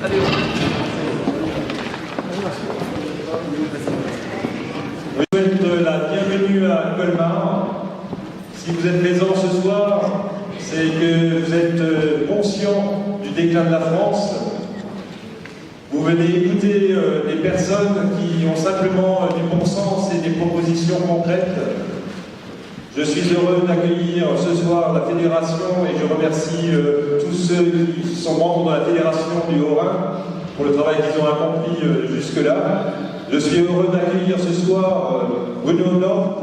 Je souhaite la bienvenue à Colmar. Si vous êtes présents ce soir, c'est que vous êtes conscient du déclin de la France. Vous venez écouter des personnes qui ont simplement du bon sens et des propositions concrètes. Je suis heureux d'accueillir ce soir la Fédération et je remercie tous ceux qui sont membres de la Fédération du Haut-Rhin pour le travail qu'ils ont accompli jusque-là. Je suis heureux d'accueillir ce soir Bruno Nord,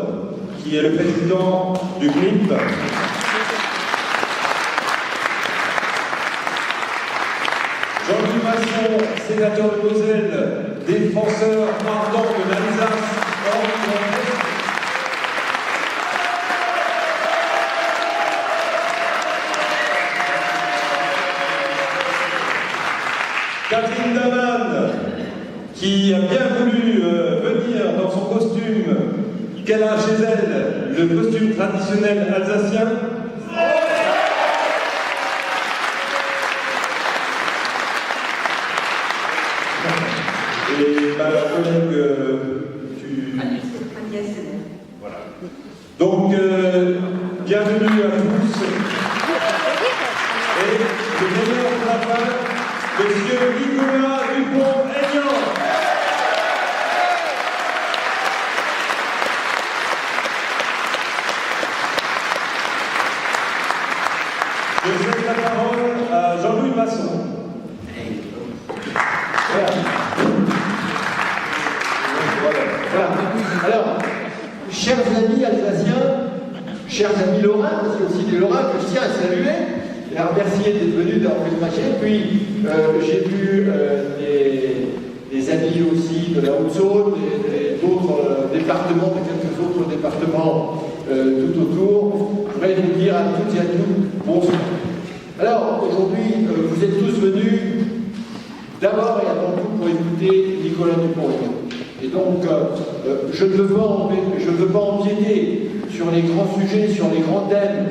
qui est le président du CNIP. Jean-Louis Masson, sénateur de Moselle, défenseur ardent de l'Alsace, Catherine Daman, qui a bien voulu venir dans son costume qu'elle a chez elle, le costume traditionnel alsacien. Et ma collègue, voilà. Donc, bienvenue à tous. Et le meilleur de la fin, Monsieur Nicolas Dupont-Aignan. Je cède la parole à Jean-Louis Masson. Voilà. Alors, chers amis alsaciens, chers amis lorrains, parce qu'il y a aussi des lorrains que je tiens à saluer, et à remercier d'être venus d'avoir fait le marché. Puis, j'ai vu des amis aussi de la Haute-Saône, d'autres départements, de quelques autres départements tout autour. Je voudrais vous dire à toutes et à tous bonsoir. Alors, aujourd'hui, vous êtes tous venus d'abord et avant tout pour écouter Nicolas Dupont-Aignan. Et donc, je ne veux pas empiéter sur les grands sujets, sur les grands thèmes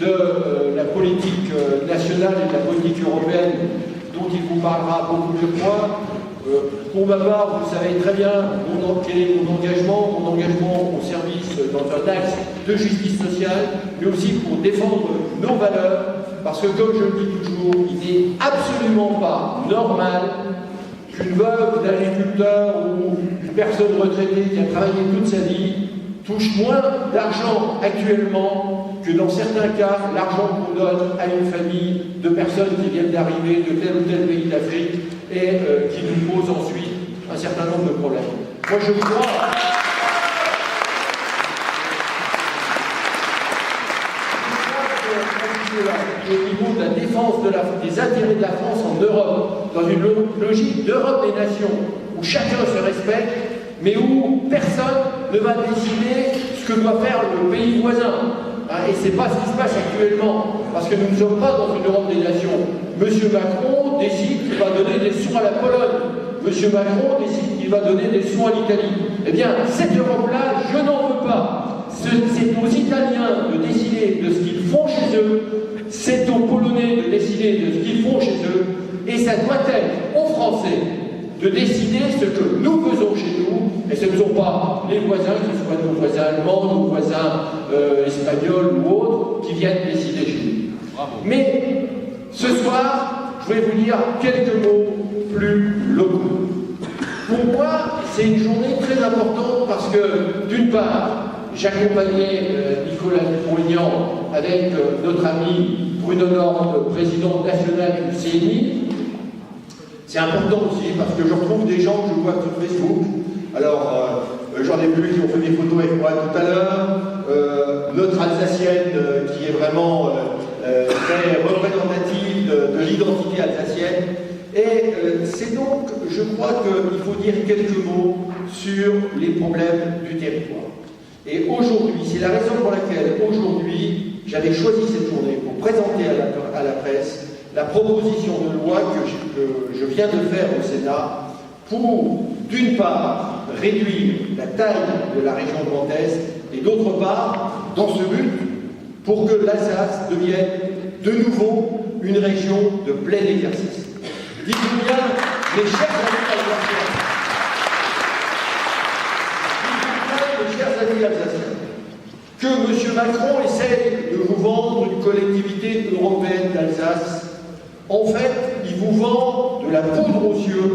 de la politique nationale et de la politique européenne dont il vous parlera beaucoup mieux que moi. Pour ma part, vous savez très bien quel est mon engagement au service dans un axe de justice sociale, mais aussi pour défendre nos valeurs, parce que comme je le dis toujours, il n'est absolument pas normal qu'une veuve d'agriculteur ou une personne retraitée qui a travaillé toute sa vie touche moins d'argent actuellement que dans certains cas, l'argent qu'on donne à une famille de personnes qui viennent d'arriver de tel ou tel pays d'Afrique et qui nous pose ensuite un certain nombre de problèmes. Moi, je crois... Au niveau de la défense des intérêts de la France en Europe, dans une logique d'Europe des nations, où chacun se respecte, mais où personne ne va décider ce que doit faire le pays voisin. Et ce n'est pas ce qui se passe actuellement, parce que nous ne sommes pas dans une Europe des nations. Monsieur Macron décide qu'il va donner des sous à la Pologne. Monsieur Macron décide qu'il va donner des sous à l'Italie. Eh bien, cette Europe-là, je n'en veux pas. C'est aux Italiens de décider de ce qu'ils font chez eux, c'est aux Polonais de décider de ce qu'ils font chez eux, et ça doit être aux Français de décider ce que nous faisons chez nous, et ce ne sont pas les voisins, que ce soit nos voisins allemands, nos voisins espagnols ou autres, qui viennent décider chez nous. Bravo. Mais ce soir, je vais vous dire quelques mots plus locaux. Pour moi, c'est une journée très importante parce que, d'une part, j'accompagnais Nicolas Dupont-Aignan avec notre ami Bruno Nord, président national du CNI. C'est important aussi parce que je retrouve des gens que je vois sur Facebook. Alors, j'en ai vu qui ont fait des photos avec moi tout à l'heure. Notre Alsacienne qui est vraiment très représentative de l'identité alsacienne. Et c'est donc, je crois qu'il faut dire quelques mots sur les problèmes du territoire. Et aujourd'hui, c'est la raison pour laquelle aujourd'hui, j'avais choisi cette journée pour présenter à la presse la proposition de loi que je viens de faire au Sénat pour, d'une part, réduire la taille de la région Grand Est et d'autre part, dans ce but, pour que l'Alsace devienne de nouveau une région de plein exercice. Dites-vous bien mes chers amis alsaciens, mes chers amis alsaciens, que M. Macron essaye de vous vendre une collectivité européenne d'Alsace, en fait, il vous vend de la poudre aux yeux,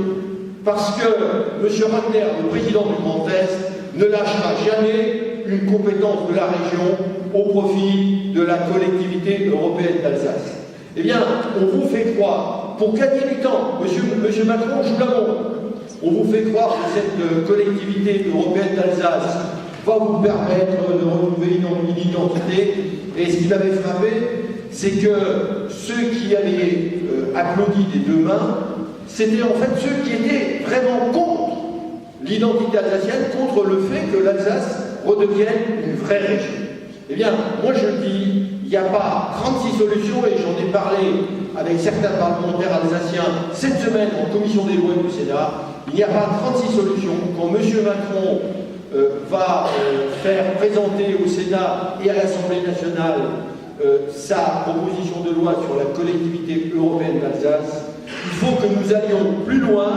parce que M. Ratner, le président du Grand Est, ne lâchera jamais une compétence de la région au profit de la collectivité européenne d'Alsace. Eh bien, on vous fait croire, pour gagner du temps, M. Macron joue la montre, on vous fait croire que cette collectivité européenne d'Alsace va vous permettre de retrouver une identité. Et ce qui m'avait frappé, c'est que ceux qui avaient applaudi des deux mains, c'était en fait ceux qui étaient vraiment contre l'identité alsacienne, contre le fait que l'Alsace redevienne une vraie région. Eh bien, moi je le dis, il n'y a pas 36 solutions, et j'en ai parlé avec certains parlementaires alsaciens cette semaine en commission des lois du Sénat. Il n'y a pas 36 solutions. Quand M. Macron va faire présenter au Sénat et à l'Assemblée nationale sa proposition de loi sur la collectivité européenne d'Alsace, il faut que nous allions plus loin,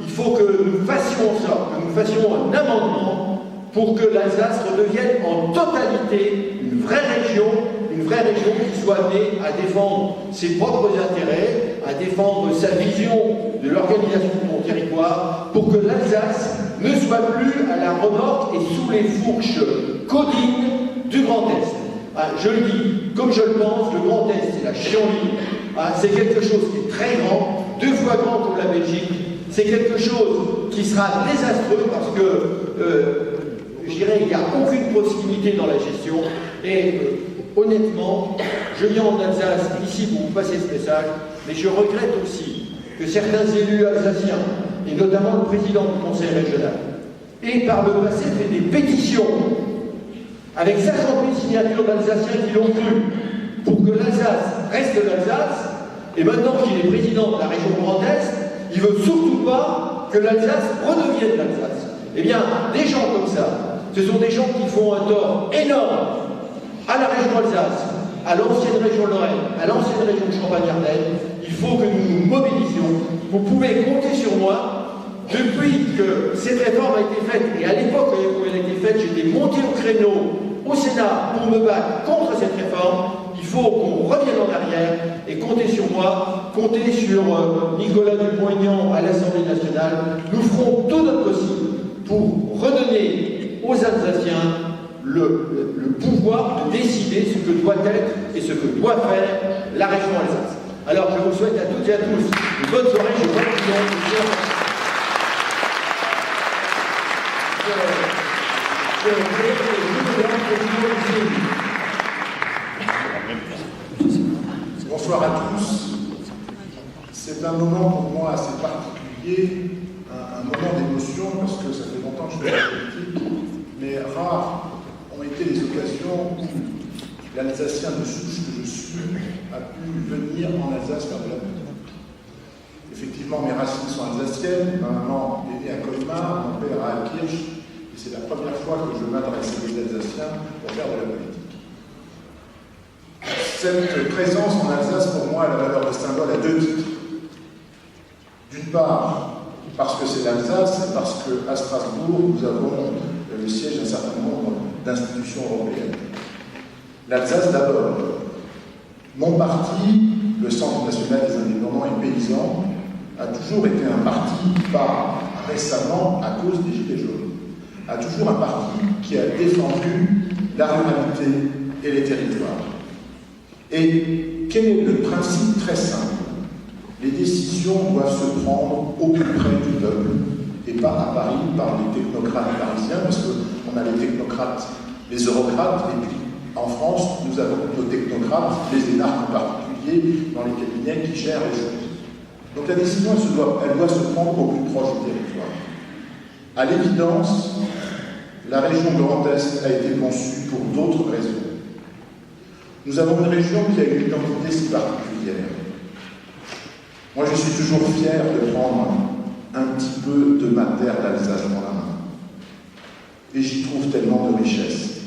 il faut que nous fassions en sorte, que nous fassions un amendement pour que l'Alsace redevienne en totalité une vraie région qui soit amenée à défendre ses propres intérêts, à défendre sa vision de l'organisation de son territoire, pour que l'Alsace ne soit plus à la remorque et sous les fourches codines du Grand Est. Ah, je le dis, comme je le pense, le Grand Est, c'est la chienlit. Ah, c'est quelque chose qui est très grand, 2 fois grand comme la Belgique. C'est quelque chose qui sera désastreux parce que, je dirais, il n'y a aucune proximité dans la gestion. Et honnêtement, je viens en Alsace ici pour vous passer ce message, mais je regrette aussi que certains élus alsaciens, et notamment le président du conseil régional, aient par le passé fait des pétitions avec 50 000 signatures d'Alsaciens qui l'ont cru, pour que l'Alsace reste l'Alsace, et maintenant qu'il est président de la région Grand Est, il ne veut surtout pas que l'Alsace redevienne l'Alsace. Eh bien, des gens comme ça, ce sont des gens qui font un tort énorme à la région Alsace, à l'ancienne région Lorraine, à l'ancienne région Champagne-Ardenne. Il faut que nous nous mobilisions. Vous pouvez compter sur moi. Depuis que cette réforme a été faite, et à l'époque où elle a été faite, j'étais monté au créneau au Sénat pour me battre contre cette réforme. Il faut qu'on revienne en arrière et compter sur moi, compter sur Nicolas Dupont-Aignan à l'Assemblée nationale. Nous ferons tout notre possible pour redonner aux Alsaciens le pouvoir de décider ce que doit être et ce que doit faire la région Alsace. Alors je vous souhaite à toutes et à tous une bonne soirée. Je vois qu'il y a Bonsoir à tous. C'est un moment pour moi assez particulier, un moment d'émotion, parce que ça fait longtemps que je fais la politique, mais rares ont été les occasions où l'Alsacien de souche que je suis a pu venir en Alsace faire de la politique. Effectivement, mes racines sont alsaciennes. Ma maman est née à Colmar, mon père à Alkirch. Et c'est la première fois que je m'adresse à des Alsaciens pour faire de la politique. Cette présence en Alsace, pour moi, a la valeur de symbole à 2 titres. D'une part, parce que c'est l'Alsace, et parce qu'à Strasbourg, nous avons le siège d'un certain nombre d'institutions européennes. L'Alsace d'abord. Mon parti, le Centre national des indépendants et paysans, a toujours été un parti, pas récemment à cause des Gilets jaunes, a toujours un parti qui a défendu la ruralité et les territoires. Et quel est le principe très simple? Les décisions doivent se prendre au plus près du peuple et pas à Paris par les technocrates parisiens, parce qu'on a les technocrates, les eurocrates, et puis en France, nous avons nos technocrates, les énarques en particulier, dans les cabinets qui gèrent les choses. Donc la décision, elle doit se prendre au plus proche du territoire. À l'évidence, la région Grand Est a été conçue pour d'autres raisons. Nous avons une région qui a une identité si particulière. Moi, je suis toujours fier de prendre un petit peu de ma terre d'Alsace dans la main. Et j'y trouve tellement de richesse.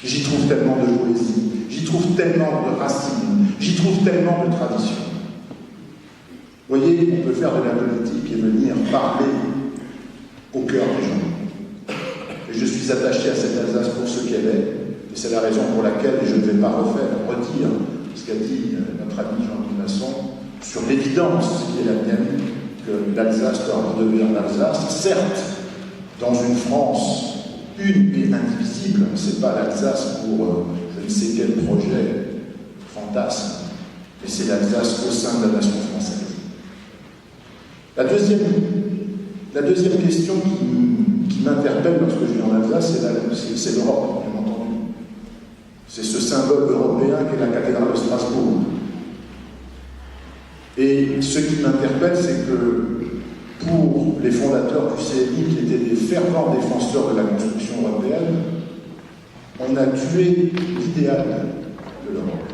J'y trouve tellement de poésie. J'y trouve tellement de racines. J'y trouve tellement de traditions. voyez, on peut faire de la politique et venir parler au cœur des gens. Et je suis attaché à cette Alsace pour ce qu'elle est, et c'est la raison pour laquelle, et je ne vais pas redire ce qu'a dit notre ami Jean-Louis Masson, sur l'évidence qui est la mienne, que l'Alsace doit redevenir l'Alsace, certes, dans une France une et indivisible, c'est pas l'Alsace pour je ne sais quel projet fantasme, mais c'est l'Alsace au sein de la nation française. La deuxième question qui m'interpelle lorsque je viens en Alsace, c'est l'Europe, bien entendu. C'est ce symbole européen qu'est la cathédrale de Strasbourg. Et ce qui m'interpelle, c'est que pour les fondateurs du CNI, qui étaient des fervents défenseurs de la construction européenne, on a tué l'idéal de l'Europe.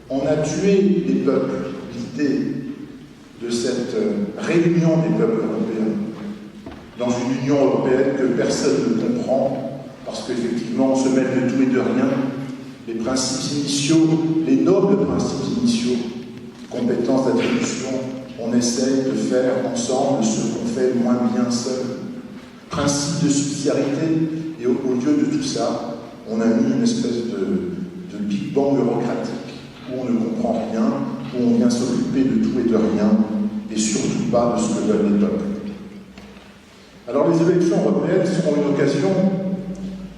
On a tué les peuples, l'idée de cette réunion des peuples européens dans une Union européenne que personne ne comprend, parce qu'effectivement on se mêle de tout et de rien. Les principes initiaux, les nobles principes initiaux, compétences d'attribution, on essaye de faire ensemble ce qu'on fait moins bien seul. Principe de subsidiarité, et au lieu de tout ça, on a mis une espèce de Big Bang bureaucratique, où on ne comprend rien, où on vient s'occuper de tout et de rien, et surtout pas de ce que veulent les peuples. Alors les élections européennes seront une occasion,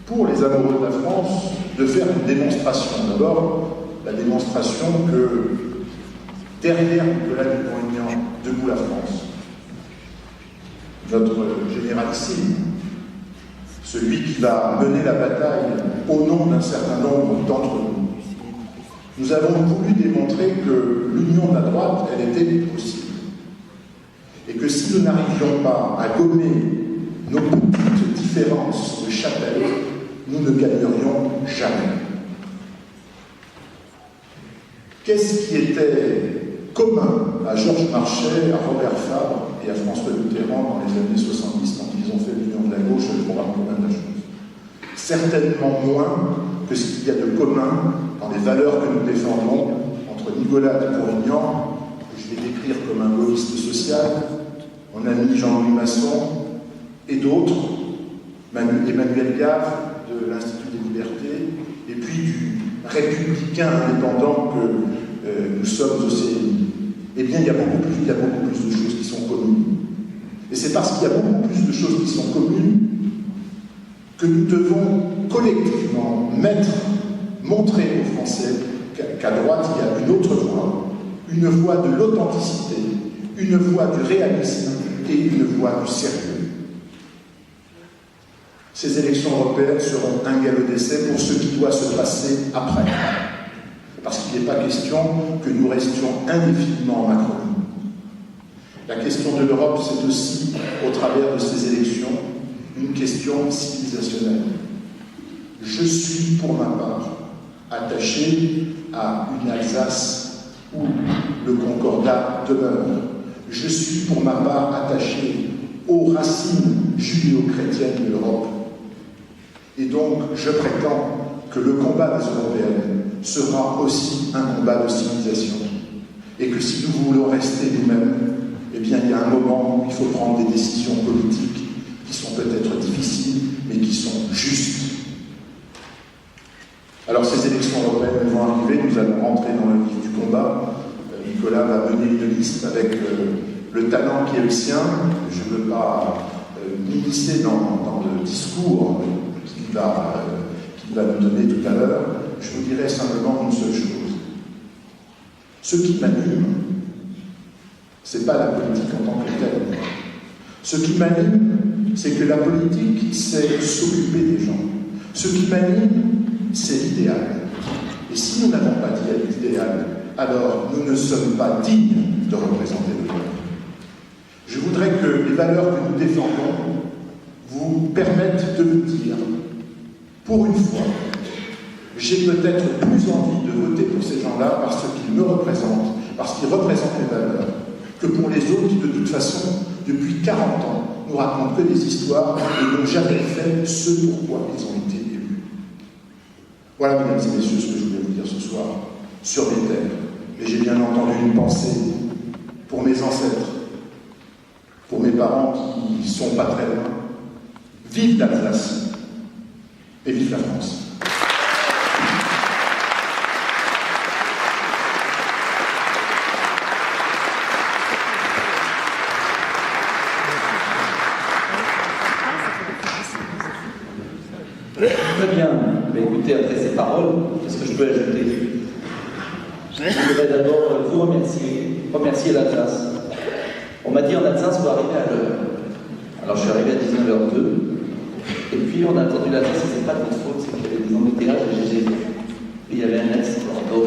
pour les amoureux de la France, de faire une démonstration. D'abord, la démonstration que derrière Nicolas Dupont-Aignan, debout la France, notre généralissime, celui qui va mener la bataille au nom d'un certain nombre d'entre nous, nous avons voulu démontrer que l'union de la droite, elle était possible. Et que si nous n'arrivions pas à gommer nos petites différences de chapelle, nous ne gagnerions jamais. Qu'est-ce qui était commun à Georges Marchais, à Robert Fabre et à François Mitterrand dans les années 70 quand ils ont fait l'union de la gauche et le programme commun de la chose? Certainement moins que ce qu'il y a de commun dans les valeurs que nous défendons entre Nicolas Dupont-Aignan, que je vais décrire comme un gaulliste social, mon ami Jean-Louis Masson et d'autres, Emmanuel Gave de l'Institut des Libertés, et puis du républicain indépendant que nous sommes au CNI. Eh bien, il y a beaucoup plus de choses qui sont communes. Et c'est parce qu'il y a beaucoup plus de choses qui sont communes que nous devons collectivement montrer aux Français qu'à droite, il y a une autre voie, une voie de l'authenticité, une voie du réalisme et une voie du sérieux. Ces élections européennes seront un galop d'essai pour ce qui doit se passer après. Parce qu'il n'est pas question que nous restions indéfiniment en Macronie. La question de l'Europe, c'est aussi, au travers de ces élections, une question civilisationnelle. Je suis, pour ma part, attaché à une Alsace où le concordat demeure. Je suis, pour ma part, attaché aux racines judéo-chrétiennes de l'Europe. Et donc, je prétends que le combat des Européennes sera aussi un combat de civilisation. Et que si nous voulons rester nous-mêmes, eh bien, il y a un moment où il faut prendre des décisions politiques qui sont peut-être difficiles, mais qui sont justes. Alors, ces élections européennes vont arriver, nous allons rentrer dans le vif du combat. Nicolas va mener une liste avec le talent qui est le sien. Je ne veux pas m'immiscer dans le discours qu'il va nous donner tout à l'heure. Je vous dirai simplement une seule chose. Ce qui m'anime, ce n'est pas la politique en tant que telle. Ce qui m'anime, c'est que la politique, c'est s'occuper des gens. Ce qui m'anime, c'est l'idéal. Et si nous n'avons pas d'idéal, alors nous ne sommes pas dignes de représenter le peuple. Je voudrais que les valeurs que nous défendons vous permettent de vous dire, pour une fois, j'ai peut-être plus envie de voter pour ces gens-là parce qu'ils me représentent, parce qu'ils représentent les valeurs, que pour les autres qui, de toute façon, depuis 40 ans, nous racontent que des histoires et n'ont jamais fait ce pourquoi ils ont été élus. Voilà, mesdames et messieurs, ce que je voulais vous dire ce soir sur les terres. mais j'ai bien entendu une pensée pour mes ancêtres, pour mes parents qui sont pas très loin. Vive l'Alsace et vive la France. Très bien. Mais écoutez, après ces paroles, qu'est-ce que je peux ajouter? Je voudrais d'abord vous remercier l'Alsace. On m'a dit en Alsace, vous arrivez à l'heure. Alors je suis arrivé à 19h02, et puis on a attendu l'Alsace, et c'est pas de votre faute, c'est qu'il y avait des embouteillages et il y avait un accident. Donc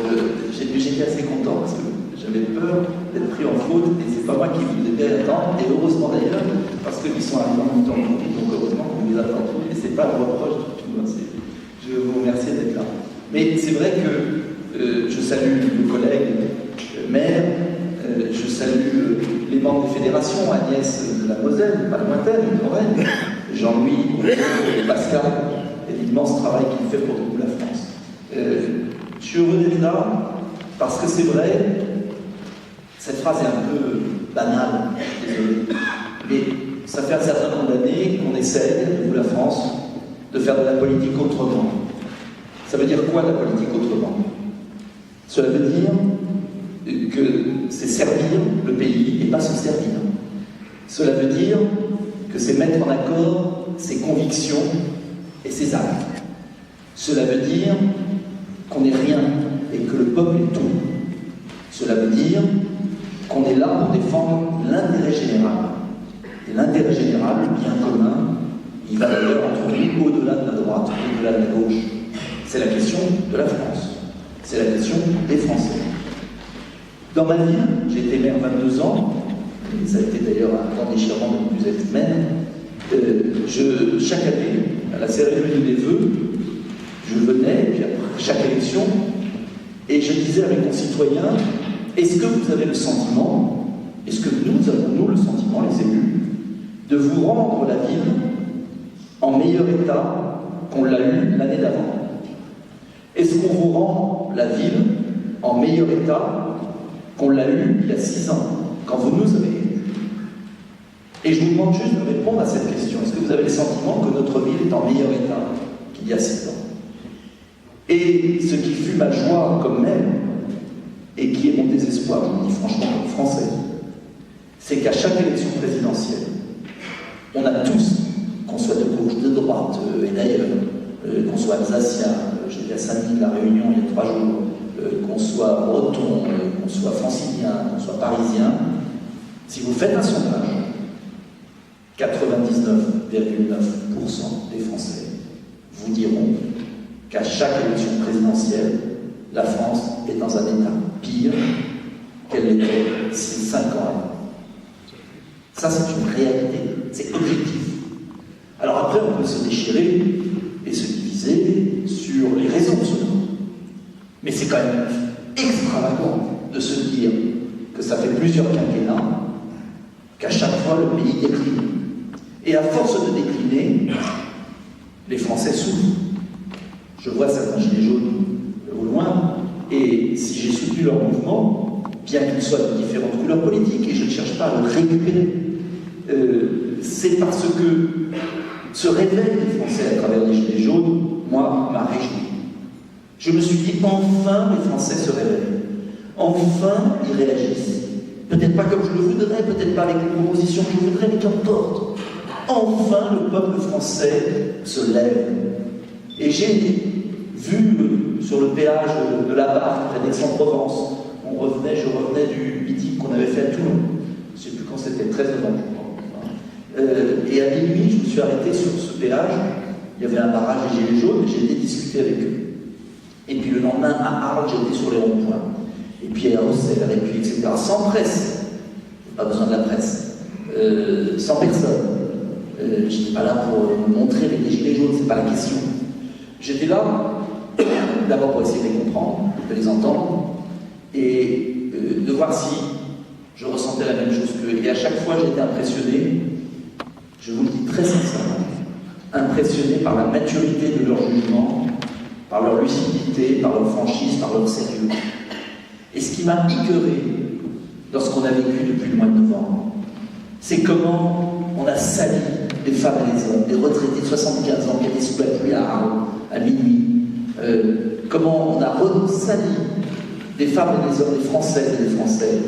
j'étais assez content parce que j'avais peur d'être pris en faute, et c'est pas moi qui vous devais attendre, et heureusement d'ailleurs, parce qu'ils sont arrivés en même temps, donc heureusement qu'on vous attend tous, et c'est pas un reproche du tout. Je vous remercie d'être là. Mais c'est vrai que je salue nos collègues maires, je salue les membres des fédérations, Agnès de la Moselle, pas lointaine, Lorraine, Jean-Louis, Pascal, et l'immense travail qu'il fait pour toute la France. Je suis heureux d'être là parce que c'est vrai, cette phrase est un peu banale, désolé, mais ça fait un certain nombre d'années qu'on essaye, nous la France, de faire de la politique autrement. Ça veut dire quoi la politique autrement? Cela veut dire que c'est servir le pays et pas se servir. Cela veut dire que c'est mettre en accord ses convictions et ses actes. Cela veut dire qu'on n'est rien et que le peuple est tout. Cela veut dire qu'on est là pour défendre l'intérêt général. Et l'intérêt général, le bien commun, il va d'ailleurs entre nous au-delà de la droite, au-delà de la gauche. C'est la question de la France. C'est la question des Français. Dans ma vie, j'ai été maire 22 ans, et ça a été d'ailleurs un grand déchirement de ne plus être maire. Chaque année, à la cérémonie des vœux, je venais, et puis après chaque élection, et je disais à mes concitoyens, est-ce que vous avez le sentiment, est-ce que nous avons le sentiment, les élus, de vous rendre la ville en meilleur état qu'on l'a eu l'année d'avant? Est-ce qu'on vous rend la ville en meilleur état qu'on l'a eu il y a 6 ans, quand vous nous avez élus? Et je vous demande juste de répondre à cette question. Est-ce que vous avez le sentiment que notre ville est en meilleur état qu'il y a 6 ans? Et ce qui fut ma joie comme maire, et qui est mon désespoir, je vous le dis franchement comme Français, c'est qu'à chaque élection présidentielle, on a tous, qu'on soit de gauche, de droite, et d'ailleurs, qu'on soit alsacien, j'étais à Saint-Denis, La Réunion il y a 3 jours, qu'on soit breton, qu'on soit francilien, qu'on soit parisien, si vous faites un sondage, 99,9% des Français vous diront qu'à chaque élection présidentielle, la France est dans un état pire qu'elle l'était 5 ans avant. Ça, c'est une réalité, c'est objectif. Alors après, on peut se déchirer et se diviser sur les raisons de cela. Mais c'est quand même extravagant de se dire que ça fait plusieurs quinquennats qu'à chaque fois le pays décline. Et à force de décliner, les Français souffrent. Je vois certains gilets jaunes au loin, et si j'ai soutenu leur mouvement, bien qu'ils soient de différentes couleurs politiques, et je ne cherche pas à le récupérer, c'est parce que ce réveil des Français à travers les gilets jaunes, moi, m'a réjoui. Je me suis dit, enfin, les Français se réveillent. Enfin, ils réagissent. Peut-être pas comme je le voudrais, peut-être pas avec les propositions que je voudrais, mais qu'importe. Enfin, le peuple français se lève. Et j'ai vu sur le péage de la Barque, près d'Aix-en-Provence, je revenais du meeting qu'on avait fait à Toulon. Je ne sais plus quand c'était, le 13 novembre, je crois. Et à minuit, je me suis arrêté sur ce péage. Il y avait un barrage des Gilets jaunes, et j'ai été discuter avec eux. Et puis le lendemain, à Arles, j'étais sur les ronds-points. Et puis à Auxerre, et puis etc. Sans presse. Pas besoin de la presse. Sans personne. Je n'étais pas là pour montrer les gilets jaunes, c'est pas la question. J'étais là, d'abord pour essayer de les comprendre, de les entendre, et de voir si je ressentais la même chose qu'eux. Et à chaque fois, j'étais impressionné, je vous le dis très sincèrement, impressionné par la maturité de leur jugement, par leur lucidité, par leur franchise, par leur sérieux. Et ce qui m'a écœuré lorsqu'on a vécu depuis le mois de novembre, c'est comment on a sali les femmes et les hommes, les retraités de 75 ans qui étaient sous la pluie à Arles, à minuit. Comment on a sali des femmes et des hommes, des Françaises et des Français,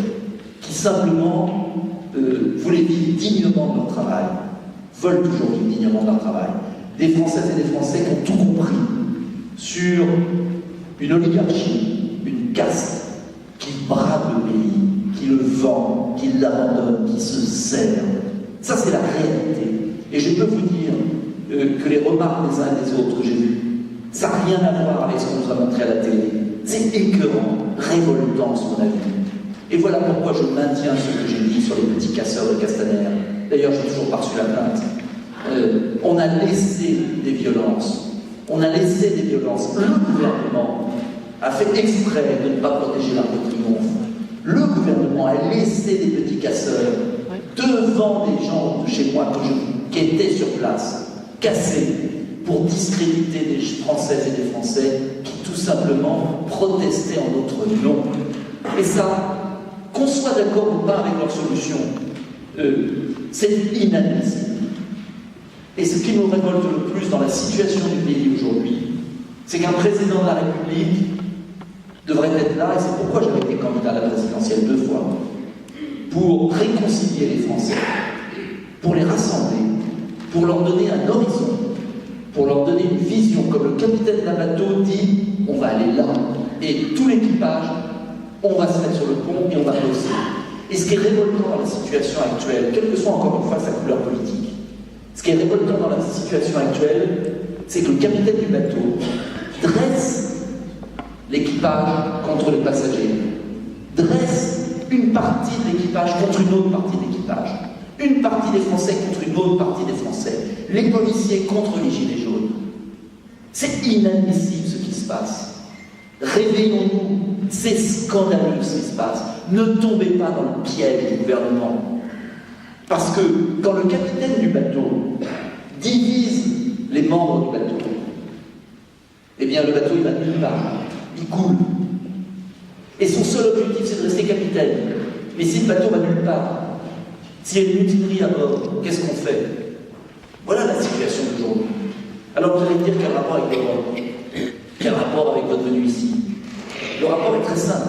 qui simplement voulaient vivre dignement de leur travail, veulent toujours vivre dignement de leur travail. Des Françaises et des Français qui ont tout compris sur une oligarchie, une caste qui brade le pays, qui le vend, qui l'abandonne, qui se sert. Ça, c'est la réalité. Et je peux vous dire que les remarques des uns et des autres que j'ai vues, ça n'a rien à voir avec ce qu'on nous a montré à la télé. C'est écœurant, révoltant ce qu'on a vu. Et voilà pourquoi je maintiens ce que j'ai dit sur les petits casseurs de Castaner. D'ailleurs, je n'ai toujours pas reçu la plainte. On a laissé des violences. On a laissé des violences. Le gouvernement a fait exprès de ne pas protéger l'Arc de Triomphe. Le gouvernement a laissé des petits casseurs devant des gens de chez moi qui étaient sur place, cassés, pour discréditer des Françaises et des Français qui tout simplement protestaient en notre nom. Et ça, qu'on soit d'accord ou pas avec leur solution, c'est inadmissible. Et ce qui nous révolte le plus dans la situation du pays aujourd'hui, c'est qu'un président de la République devrait être là, et c'est pourquoi j'avais été candidat à la présidentielle 2 fois, pour réconcilier les Français, pour les rassembler, pour leur donner un horizon, pour leur donner une vision, comme le capitaine d'un bateau dit, on va aller là, et tout l'équipage, on va se mettre sur le pont et on va bosser. Et ce qui est révoltant dans la situation actuelle, quelle que soit encore une fois sa couleur politique, ce qui est révoltant dans la situation actuelle, c'est que le capitaine du bateau dresse l'équipage contre les passagers, dresse une partie de l'équipage contre une autre partie de l'équipage, une partie des Français contre une autre partie des Français, les policiers contre les gilets jaunes. C'est inadmissible ce qui se passe. Réveillons-nous, c'est scandaleux ce qui se passe. Ne tombez pas dans le piège du gouvernement. Parce que quand le capitaine du bateau divise les membres du bateau, eh bien le bateau il va nulle part, il coule. Et son seul objectif c'est de rester capitaine. Mais si le bateau va nulle part, s'il y a une mutinerie à bord, qu'est-ce qu'on fait? Voilà la situation d'aujourd'hui. Alors vous allez me dire quel rapport avec l'Europe? Quel rapport avec votre venue ici? Le rapport est très simple.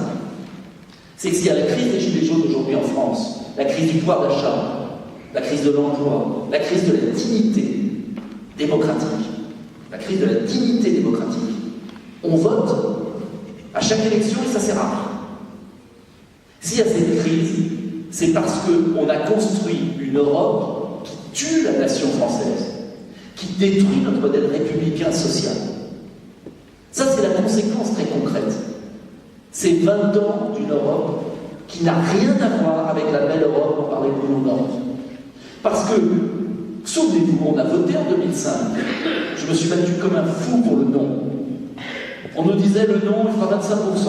C'est que s'il y a la crise des gilets jaunes aujourd'hui en France, la crise du pouvoir d'achat, la crise de l'emploi, la crise de la dignité démocratique, la crise de la dignité démocratique, on vote à chaque élection et ça c'est rare. S'il y a cette crise, c'est parce qu'on a construit une Europe qui tue la nation française, qui détruit notre modèle républicain social. Ça, c'est la conséquence très concrète. C'est 20 ans d'une Europe qui n'a rien à voir avec la belle Europe dont parlait Bruno Dante. Parce que, souvenez-vous, on a voté en 2005. Je me suis battu comme un fou pour le non. On nous disait le non, il fera 25%.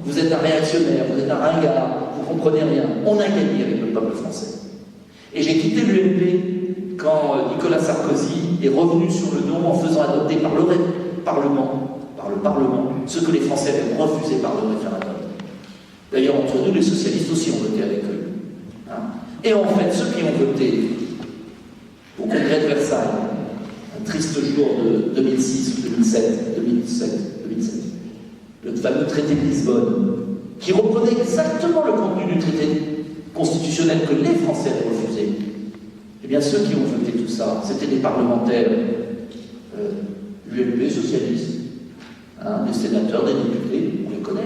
Vous êtes un réactionnaire, vous êtes un ringard, vous comprenez rien. On a gagné avec le peuple français. Et j'ai quitté l'UMP quand Nicolas Sarkozy est revenu sur le non en faisant adopter par le Parlement, ce que les Français avaient refusé par le référendum. D'ailleurs, entre nous, les socialistes aussi ont voté avec eux. Et en fait, ceux qui ont voté au congrès de Versailles, un triste jour de 2006 ou 2007, le fameux traité de Lisbonne, qui reprenait exactement le contenu du traité constitutionnel que les Français avaient refusé, eh bien ceux qui ont voté tout ça, c'était des parlementaires, l'UMP socialiste, des sénateurs, des députés, on les connaît,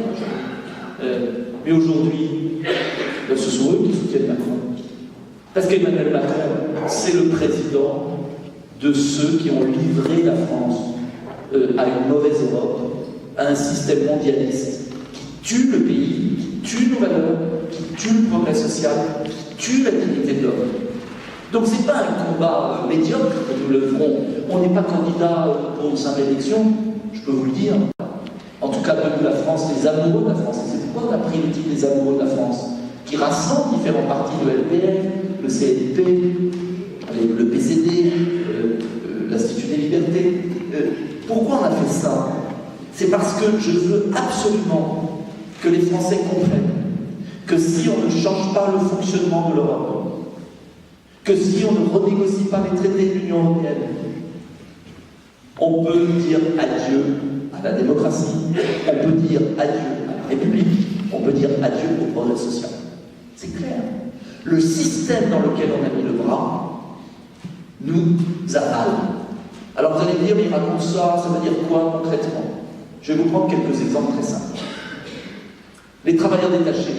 mais aujourd'hui, ce sont eux qui soutiennent Macron. Parce qu'Emmanuel Macron, c'est le président de ceux qui ont livré la France à une mauvaise Europe, à un système mondialiste qui tue le pays, qui tue nos valeurs, qui tue le progrès social, qui tue la dignité de l'homme. Donc c'est pas un combat médiocre que nous lèverons. On n'est pas candidat pour une simple élection, je peux vous le dire. En tout cas, nous, la France, les amoureux de la France, c'est pourquoi on a pris le titre des amoureux de la France, qui rassemble différents partis, le LPF, le CNP, le PCD, l'Institut des Libertés. Pourquoi on a fait ça? C'est parce que je veux absolument que les Français comprennent que si on ne change pas le fonctionnement de l'Europe, que si on ne renégocie pas les traités de l'Union européenne, on peut dire adieu à la démocratie, on peut dire adieu à la République, on peut dire adieu au progrès social. C'est clair. Le système dans lequel on a mis le bras nous avale. Alors vous allez me dire, mais il raconte ça veut dire quoi concrètement? Je vais vous prendre quelques exemples très simples. Les travailleurs détachés.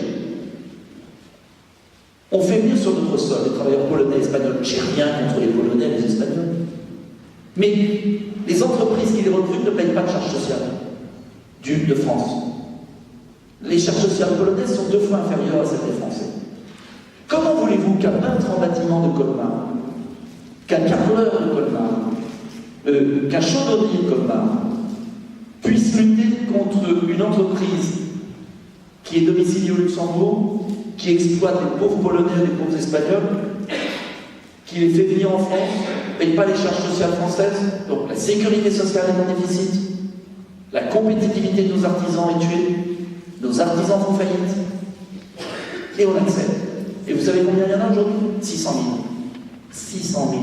On fait venir sur notre sol les travailleurs polonais et espagnols. J'ai rien contre les Polonais et les Espagnols. Mais les entreprises qui les recrutent ne payent pas de charges sociales de France. Les charges sociales polonaises sont 2 fois inférieures à celles des Français. Comment voulez-vous qu'un peintre en bâtiment de Colmar, qu'un carreleur de Colmar, qu'un chaudronnier de Colmar puisse lutter contre une entreprise qui est domiciliée au Luxembourg, qui exploite les pauvres Polonais et les pauvres Espagnols, qui les fait venir en France, ne paye pas les charges sociales françaises, donc la sécurité sociale est en déficit, la compétitivité de nos artisans est tuée, nos artisans font faillite, et on accepte. Et vous savez combien il y en a aujourd'hui? 600 000. 600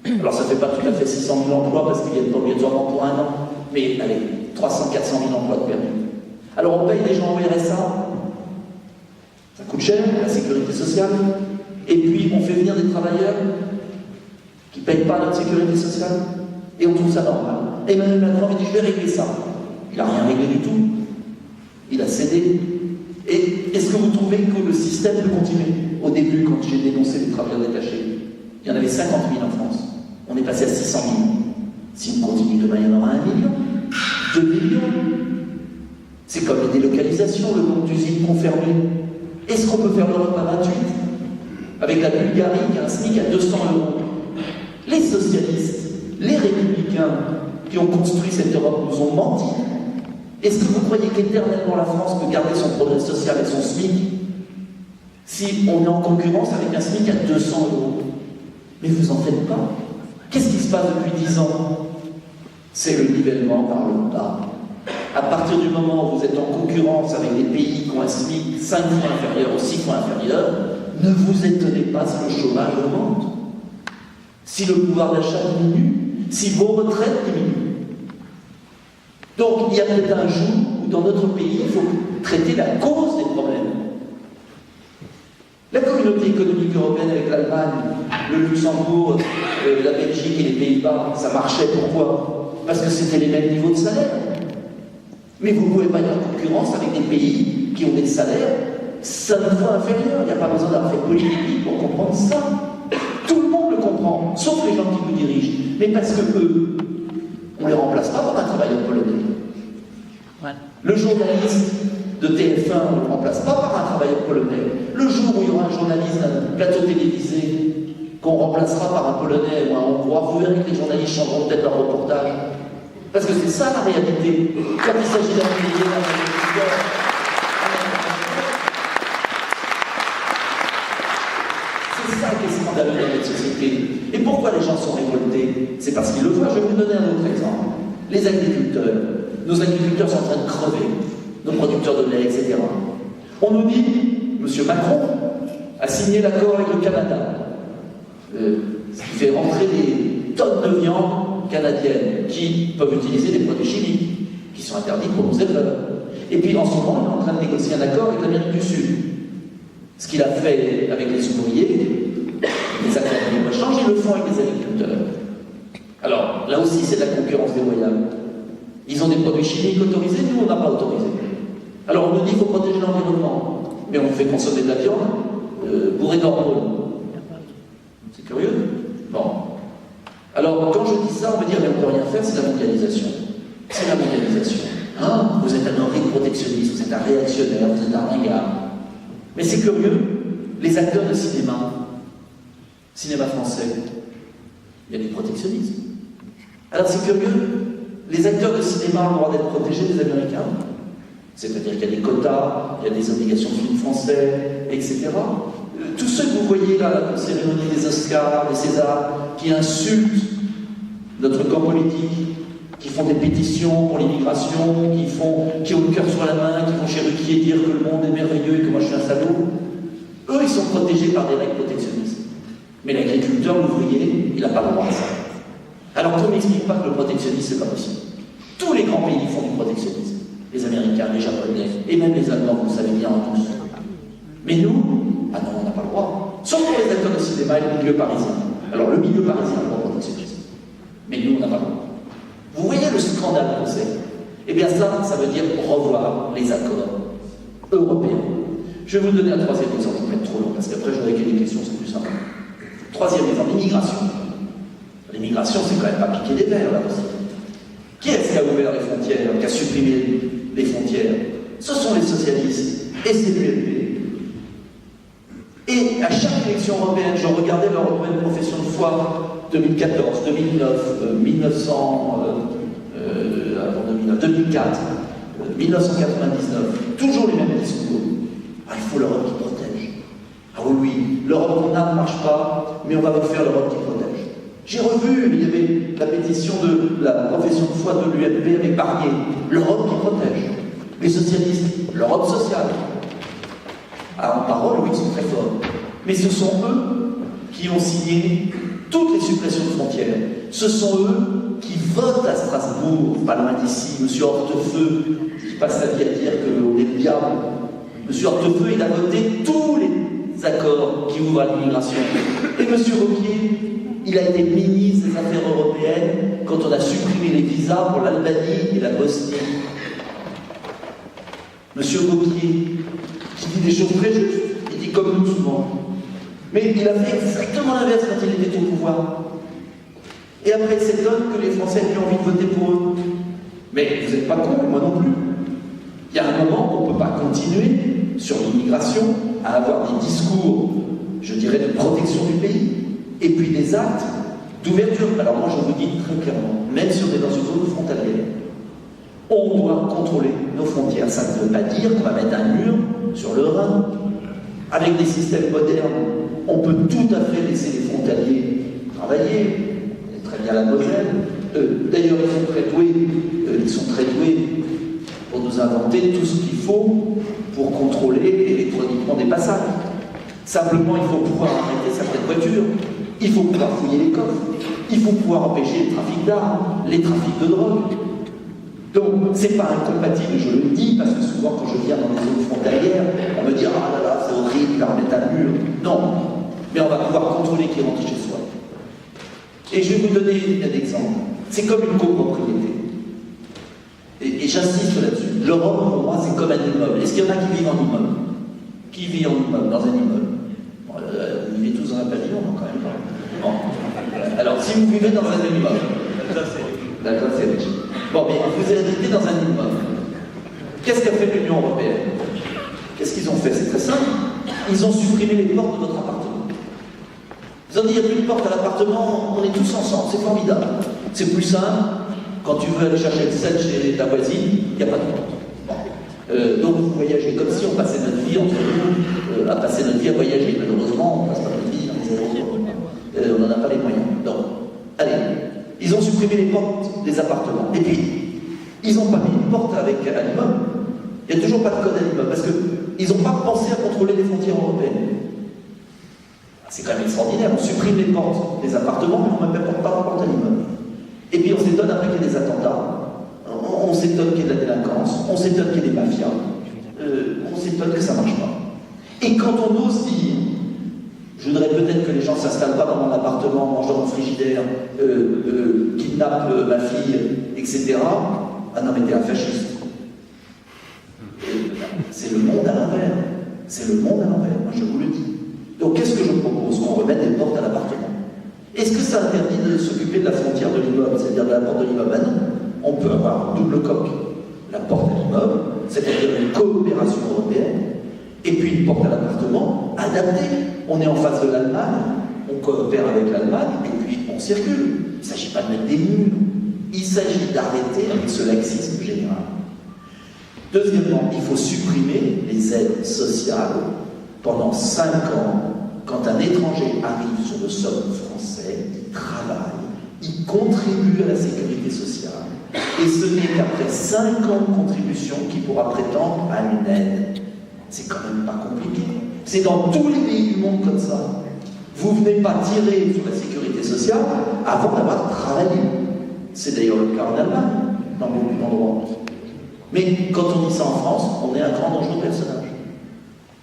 000. Alors ça ne fait pas tout à fait 600 000 emplois parce qu'ils viennent pas obligatoirement pour un an, mais allez, 300 400 000 emplois de permis. Alors on paye les gens au RSA, ça coûte cher, la sécurité sociale, et puis on fait venir des travailleurs qui ne payent pas notre sécurité sociale, et on trouve ça normal. Et Emmanuel Macron a dit, je vais régler ça. Il n'a rien réglé du tout. Il a cédé. Et est-ce que vous trouvez que le système peut continuer? Au début, quand j'ai dénoncé les travailleurs détachés, il y en avait 50 000 en France. On est passé à 600 000. Si on continue demain, il y en aura 1 million, 2 millions. C'est comme les délocalisations, le nombre d'usines confirmées. Est-ce qu'on peut faire l'Europe à 28? Avec la Bulgarie qui a un SMIC à 200 €. Les socialistes, les républicains qui ont construit cette Europe nous ont menti. Est-ce que vous croyez qu'éternellement la France peut garder son progrès social et son SMIC si on est en concurrence avec un SMIC à 200 €? Mais vous en faites pas. Qu'est-ce qui se passe depuis 10 ans? C'est le nivellement par le bas. À partir du moment où vous êtes en concurrence avec des pays qui ont un SMIC 5 fois inférieur ou 6 fois inférieur, ne vous étonnez pas si le chômage augmente, si le pouvoir d'achat diminue, si vos retraites diminuent. Donc il y a peut-être un jour où dans notre pays, il faut traiter la cause des problèmes. La communauté économique européenne avec l'Allemagne, le Luxembourg, la Belgique et les Pays-Bas, ça marchait pourquoi? Parce que c'était les mêmes niveaux de salaire. Mais vous ne pouvez pas être en concurrence avec des pays qui ont des salaires 5 fois inférieurs. Il n'y a pas besoin d'avoir fait politique pour comprendre ça. Tout le monde le comprend, sauf les gens qui vous dirigent. Mais parce que eux, on ne les remplace pas par un travailleur polonais. Voilà. Le journaliste de TF1, on ne le remplace pas par un travailleur polonais. Le jour où il y aura un journaliste d'un plateau télévisé qu'on remplacera par un polonais ou un hongrois, vous verrez que les journalistes changeront peut-être leur reportage. Parce que c'est ça la réalité. Quand il s'agit d'appuyer la réalité, c'est ça qui est scandaleux dans notre société. Et pourquoi les gens sont révoltés? C'est parce qu'ils le voient. Je vais vous donner un autre exemple. Les agriculteurs. Nos agriculteurs sont en train de crever. Nos producteurs de lait, etc. On nous dit, M. Macron a signé l'accord avec le Canada. Ce qui fait rentrer des tonnes de viande canadiennes qui peuvent utiliser des produits chimiques qui sont interdits pour nos éleveurs. Et puis en ce moment, on est en train de négocier un accord avec l'Amérique du Sud. Ce qu'il a fait avec les ouvriers, les accords de libre-échange, ils le font avec les agriculteurs. Alors là aussi, c'est de la concurrence déloyale. Ils ont des produits chimiques autorisés, nous on n'a pas autorisé. Alors on nous dit qu'il faut protéger l'environnement, mais on fait consommer de la viande bourrée d'hormones. C'est curieux. Bon. Alors, quand je dis ça, on va dire, mais on ne peut rien faire, c'est la mondialisation. C'est la mondialisation. Hein? Vous êtes un horrible protectionniste, vous êtes un réactionnaire, vous êtes un ringard. Mais c'est curieux, les acteurs de cinéma français, il y a du protectionnisme. Alors c'est curieux, les acteurs de cinéma ont le droit d'être protégés des Américains. C'est-à-dire qu'il y a des quotas, il y a des obligations de films français, etc. Tous ceux que vous voyez là, la cérémonie des Oscars, des Césars, qui insultent notre camp politique, qui font des pétitions pour l'immigration, qui ont le cœur sur la main, qui vont chez Ruquier dire que le monde est merveilleux et que moi je suis un salaud. Eux, ils sont protégés par des règles protectionnistes. Mais l'agriculteur, l'ouvrier, il n'a pas le droit à ça. Alors qu'on n'explique pas que le protectionnisme, c'est pas possible. Tous les grands pays font du protectionnisme. Les Américains, les Japonais, et même les Allemands, vous le savez bien, tous. Mais nous, ah non, on n'a pas le droit. Sauf pour les acteurs de cinéma et le milieu parisien. Alors le milieu parisien a le droit au protectionnisme. Mais nous, on n'a pas le droit. Vous voyez le scandale qu'on c'est? Eh bien ça veut dire revoir les accords européens. Je vais vous donner un troisième exemple, je vais être trop long, parce qu'après j'aurai quelques questions, c'est plus simple. Troisième exemple, l'immigration. L'immigration, c'est quand même pas piquer des verres, là aussi. Qui est-ce qui a ouvert les frontières, qui a supprimé les frontières? Ce sont les socialistes, et c'est l'UMP. Et à chaque élection européenne, je regardais leur européenne profession de foi 2014, 2009, 2004, 1999, toujours les mêmes discours. Ah, il faut l'Europe qui protège. Ah oui, oui, l'Europe qu'on a ne marche pas, mais on va refaire l'Europe qui protège. J'ai revu, il y avait la pétition de la profession de foi de l'UMP avec Barnier, l'Europe qui protège. Les socialistes, l'Europe sociale. Ah, en parole, oui, ils sont très forts. Mais ce sont eux qui ont signé toutes les suppressions de frontières. Ce sont eux qui votent à Strasbourg, pas loin d'ici, M. Hortefeux, qui passe sa vie à dire qu'on est le diable. M. Hortefeux, il a voté tous les accords qui ouvrent à l'immigration. Et M. Ruquier, il a été ministre des Affaires européennes quand on a supprimé les visas pour l'Albanie et la Bosnie. M. Ruquier, qui dit des choses très justes, il dit comme nous souvent. Mais il a fait exactement l'inverse quand il était au pouvoir. Et après, il s'étonne que les Français aient envie de voter pour eux. Mais vous n'êtes pas con, moi non plus. Il y a un moment où on ne peut pas continuer sur l'immigration à avoir des discours, je dirais, de protection du pays, et puis des actes d'ouverture. Alors moi, je vous dis très clairement, même sur des zones frontalières, on doit contrôler nos frontières. Ça ne veut pas dire qu'on va mettre un mur sur le Rhin. Avec des systèmes modernes, on peut tout à fait laisser les frontaliers travailler. Très bien la Moselle. D'ailleurs, ils sont très doués pour nous inventer tout ce qu'il faut pour contrôler électroniquement des passages. Simplement, il faut pouvoir arrêter certaines voitures, il faut pouvoir fouiller les coffres, il faut pouvoir empêcher le trafic d'armes, les trafics de drogue. Donc, c'est pas incompatible, je le dis, parce que souvent, quand je viens dans des zones frontalières, on me dit « Ah là là, c'est horrible, il va remettre un mur ». Non, mais on va pouvoir contrôler qui rentre chez soi. Et je vais vous donner un exemple. C'est comme une copropriété. Et j'insiste là-dessus. L'Europe, pour moi, c'est comme un immeuble. Est-ce qu'il y en a qui vivent en immeuble? Qui vit en immeuble, dans un immeuble? Bon, vous vivez tous dans un pavillon, non, quand même pas. Bon. Alors, si vous vivez dans un immeuble, d'accord, c'est riche. Bon, mais vous habitez dans un immeuble. Qu'est-ce qu'a fait l'Union européenne? Qu'est-ce qu'ils ont fait? C'est très simple. Ils ont supprimé les portes de votre appartement. Ils ont dit, il n'y a plus de porte à l'appartement, on est tous ensemble, c'est formidable. C'est plus simple, quand tu veux aller chercher le sel chez ta voisine, il n'y a pas de porte. Bon. Donc vous voyagez comme si on passait notre vie entre nous, à passer notre vie à voyager. Malheureusement, on ne passe pas notre vie dans les aéroports. On n'en a pas les moyens. Donc, allez, ils ont supprimé les portes des appartements. Et puis, ils n'ont pas mis une porte avec un immeuble. Il n'y a toujours pas de code à l'immeuble, parce qu'ils n'ont pas pensé à contrôler les frontières européennes. C'est quand même extraordinaire, on supprime les portes des appartements, mais on ne met pas la porte à l'immeuble. Et puis on s'étonne après qu'il y ait des attentats, on s'étonne qu'il y ait de la délinquance, on s'étonne qu'il y ait des mafias, on s'étonne que ça ne marche pas. Et quand on ose dire, je voudrais peut-être que les gens ne s'installent pas dans mon appartement, mangent dans mon frigidaire, kidnappent ma fille, etc. Ah non, mais t'es un fasciste. C'est le monde à l'envers. C'est le monde à l'envers, moi je vous le dis. Donc qu'est-ce que je propose? Qu'on remette des portes à l'appartement. Est-ce que ça interdit de s'occuper de la frontière de l'immeuble, c'est-à-dire de la porte de l'immeuble? Non. On peut avoir un double coque. La porte à l'immeuble, c'est-à-dire une coopération européenne, et puis une porte à l'appartement adaptée. On est en face de l'Allemagne, on coopère avec l'Allemagne, et puis on circule. Il ne s'agit pas de mettre des murs. Il s'agit d'arrêter avec ce laxisme général. Deuxièmement, il faut supprimer les aides sociales pendant 5 ans. Quand un étranger arrive sur le sol français, il travaille, ils contribuent à la sécurité sociale. Et ce n'est qu'après 5 ans de contribution qu'il pourra prétendre à une aide. C'est quand même pas compliqué. C'est dans tous les pays du monde comme ça. Vous ne venez pas tirer sur la sécurité sociale avant d'avoir travaillé. C'est d'ailleurs le cas en Allemagne, dans beaucoup d'endroits. Mais quand on dit ça en France, on est un grand dangereux personnage.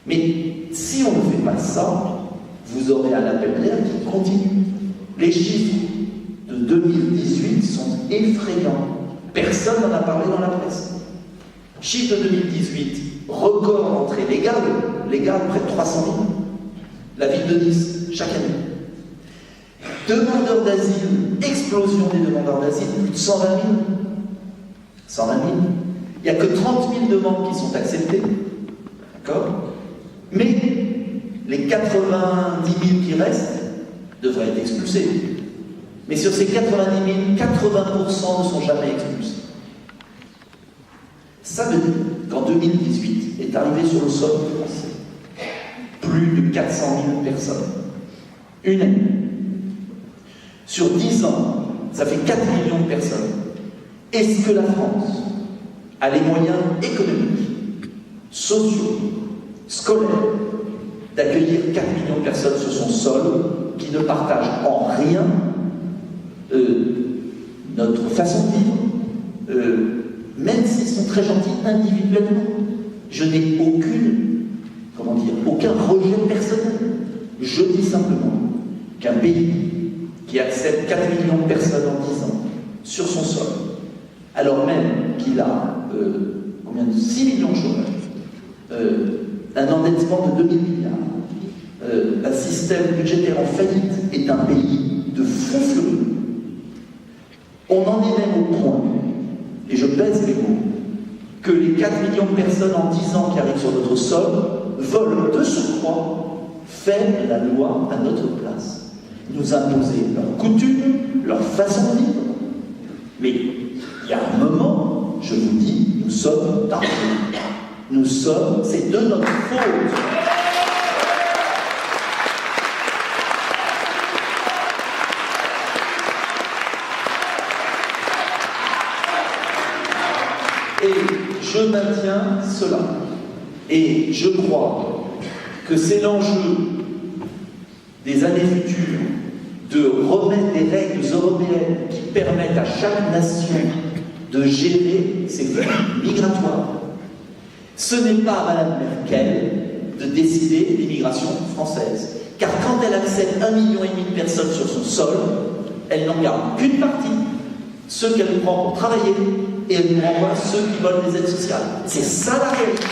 Mais si on ne fait pas ça, vous aurez un appel d'air qui continue. Les chiffres de 2018 sont effrayants. Personne n'en a parlé dans la presse. Chiffre de 2018, record d'entrée légale, près de 300 000. La ville de Nice, chaque année. Demandeurs d'asile, explosion des demandeurs d'asile, plus de 120 000. 120 000. Il n'y a que 30 000 demandes qui sont acceptées. D'accord? Mais les 90 000 qui restent devraient être expulsés. Mais sur ces 90 000, 80% ne sont jamais expulsés. Ça veut dire qu'en 2018 est arrivé sur le sol français plus de 400 000 personnes. Une année. Sur 10 ans, ça fait 4 millions de personnes. Est-ce que la France a les moyens économiques, sociaux, scolaires, d'accueillir 4 millions de personnes sur son sol qui ne partagent en rien notre façon de vivre, même s'ils sont très gentils individuellement? Je n'ai aucun rejet personnel. Je dis simplement qu'un pays qui accepte 4 millions de personnes en 10 ans sur son sol, alors même qu'il a 6 millions de chômeurs, un endettement de 2000 milliards, un système budgétaire en faillite, est un pays de fou furieux. On en est même au point, et je pèse les mots, que les 4 millions de personnes en 10 ans qui arrivent sur notre sol veulent de surcroît faire la loi à notre place. Nous imposer leurs coutumes, leur façon de vivre. Mais il y a un moment, je vous dis, nous sommes tardés. C'est de notre faute. Et je maintiens cela. Et je crois que c'est l'enjeu des années futures de remettre des règles européennes qui permettent à chaque nation de gérer ses flux migratoires. Ce n'est pas à Mme Merkel de décider de l'immigration française. Car quand elle accepte 1,5 million de personnes sur son sol, elle n'en garde qu'une partie, ceux qu'elle prend pour travailler, et elle nous renvoie ceux qui veulent des aides sociales. C'est ça la réalité.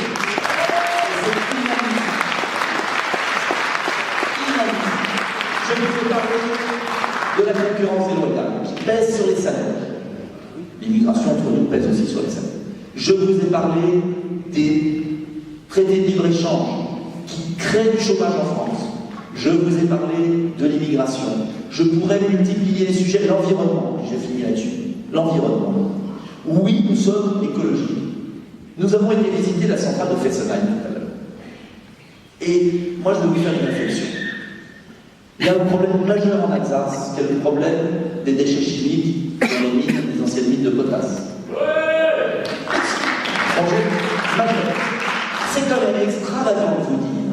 Je vous ai parlé de la concurrence déloyale qui pèse sur les salaires. L'immigration entre nous pèse aussi sur les salaires. Je vous ai parlé des traités de libre-échange qui créent du chômage en France. Je vous ai parlé de l'immigration. Je pourrais multiplier les sujets de l'environnement. J'ai fini là-dessus. L'environnement. Oui, nous sommes écologiques. Nous avons été visiter la centrale de Fessenheim tout à l'heure. Et moi, je vais vous faire une réflexion. Il y a un problème majeur en Alsace, qui est le problème des déchets chimiques dans les mines, les anciennes mines de potasse. C'est quand même extravagant de vous dire,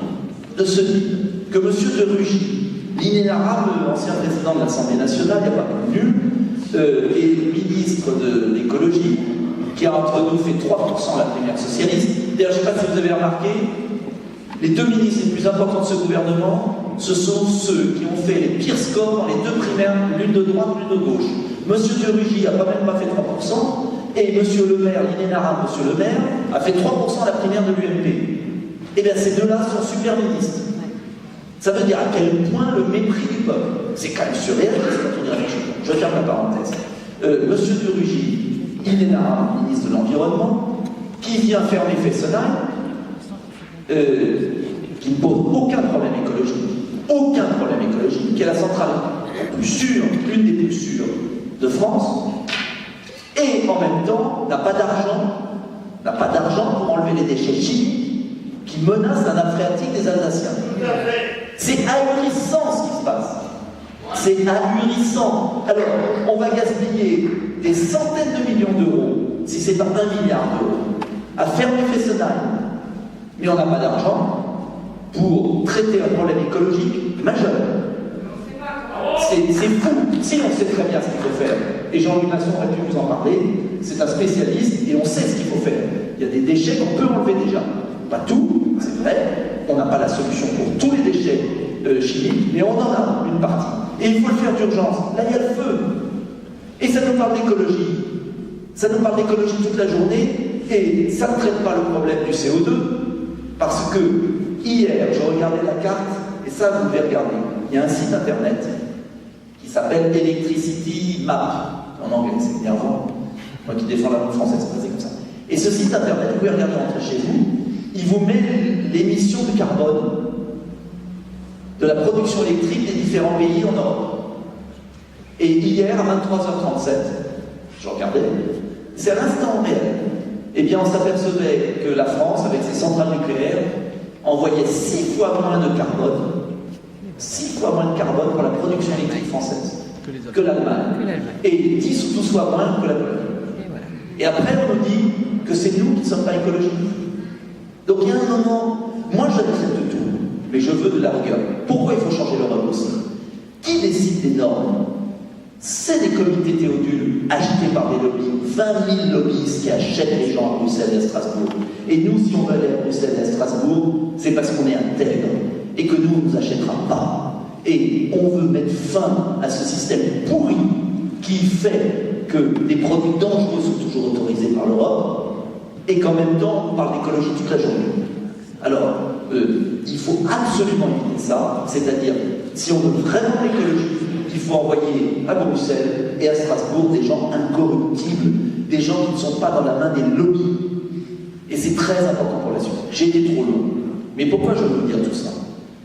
de se dire que M. de Rugy, l'inénarrable ancien président de l'Assemblée nationale, il n'y a pas plus nul, et ministre de l'écologie, qui a entre nous fait 3% la primaire socialiste. D'ailleurs, je ne sais pas si vous avez remarqué, les deux ministres les plus importants de ce gouvernement, ce sont ceux qui ont fait les pires scores dans les deux primaires, l'une de droite, l'une de gauche. Monsieur de Rugy n'a même pas fait 3%, et Monsieur Le Maire, l'inénarrable Monsieur Le Maire, a fait 3% à la primaire de l'UMP. Eh bien, ces deux-là sont super ministres. Ça veut dire à quel point le mépris du peuple. C'est quand même surréaliste quand on y réfléchit. Je ferme la parenthèse. Monsieur de Rugy, l'inénarrable ministre de l'Environnement, qui vient fermer Fessenheim, qui ne pose aucun problème écologique, qui est la centrale la plus sûre, l'une des plus sûres de France, et en même temps n'a pas d'argent pour enlever les déchets chimiques qui menacent la nappe phréatique des Alsaciens. C'est ahurissant ce qui se passe. C'est ahurissant. Alors, on va gaspiller des centaines de millions d'euros, si c'est pas 1 milliard d'euros, à fermer Fessenheim. Mais on n'a pas d'argent pour traiter un problème écologique majeur. C'est fou. Si on sait très bien ce qu'il faut faire, et Jean-Louis Masson aurait pu vous en parler, c'est un spécialiste et on sait ce qu'il faut faire. Il y a des déchets qu'on peut enlever déjà. Pas tout, c'est vrai, on n'a pas la solution pour tous les déchets chimiques, mais on en a une partie. Et il faut le faire d'urgence. Là, il y a le feu. Et ça nous parle d'écologie. Ça nous parle d'écologie toute la journée, et ça ne traite pas le problème du CO2, parce que hier, je regardais la carte, et ça, vous devez regarder. Il y a un site internet qui s'appelle Electricity Map, en anglais, c'est énervant. Moi qui défends la langue française, c'est passé comme ça. Et ce site internet, vous pouvez regarder rentrer chez vous, il vous met l'émission de carbone de la production électrique des différents pays en Europe. Et hier, à 23h37, je regardais, c'est à l'instant réel, eh bien on s'apercevait que la France, avec ses centrales nucléaires, envoyait 6 fois moins de carbone, 6 fois moins de carbone pour la production électrique française que l'Allemagne, et 10 ou 12 fois moins que la Pologne. Et après, on nous dit que c'est nous qui ne sommes pas écologiques. Donc il y a un moment, moi j'accepte tout, mais je veux de la rigueur. Pourquoi il faut changer l'Europe aussi? Qui décide des normes? C'est des comités Théodule agités par des lobbies, 20 000 lobbyistes qui achètent les gens à Bruxelles et à Strasbourg. Et nous, si on veut aller à Bruxelles et à Strasbourg, c'est parce qu'on est intègre et que nous, on ne nous achètera pas. Et on veut mettre fin à ce système pourri qui fait que des produits dangereux sont toujours autorisés par l'Europe et qu'en même temps, on parle d'écologie toute la journée. Alors, il faut absolument éviter ça, c'est-à-dire, si on veut vraiment l'écologie, il faut envoyer à Bruxelles et à Strasbourg des gens incorruptibles, des gens qui ne sont pas dans la main des lobbies. Et c'est très important pour la suite. J'ai été trop long. Mais pourquoi je veux vous dire tout ça?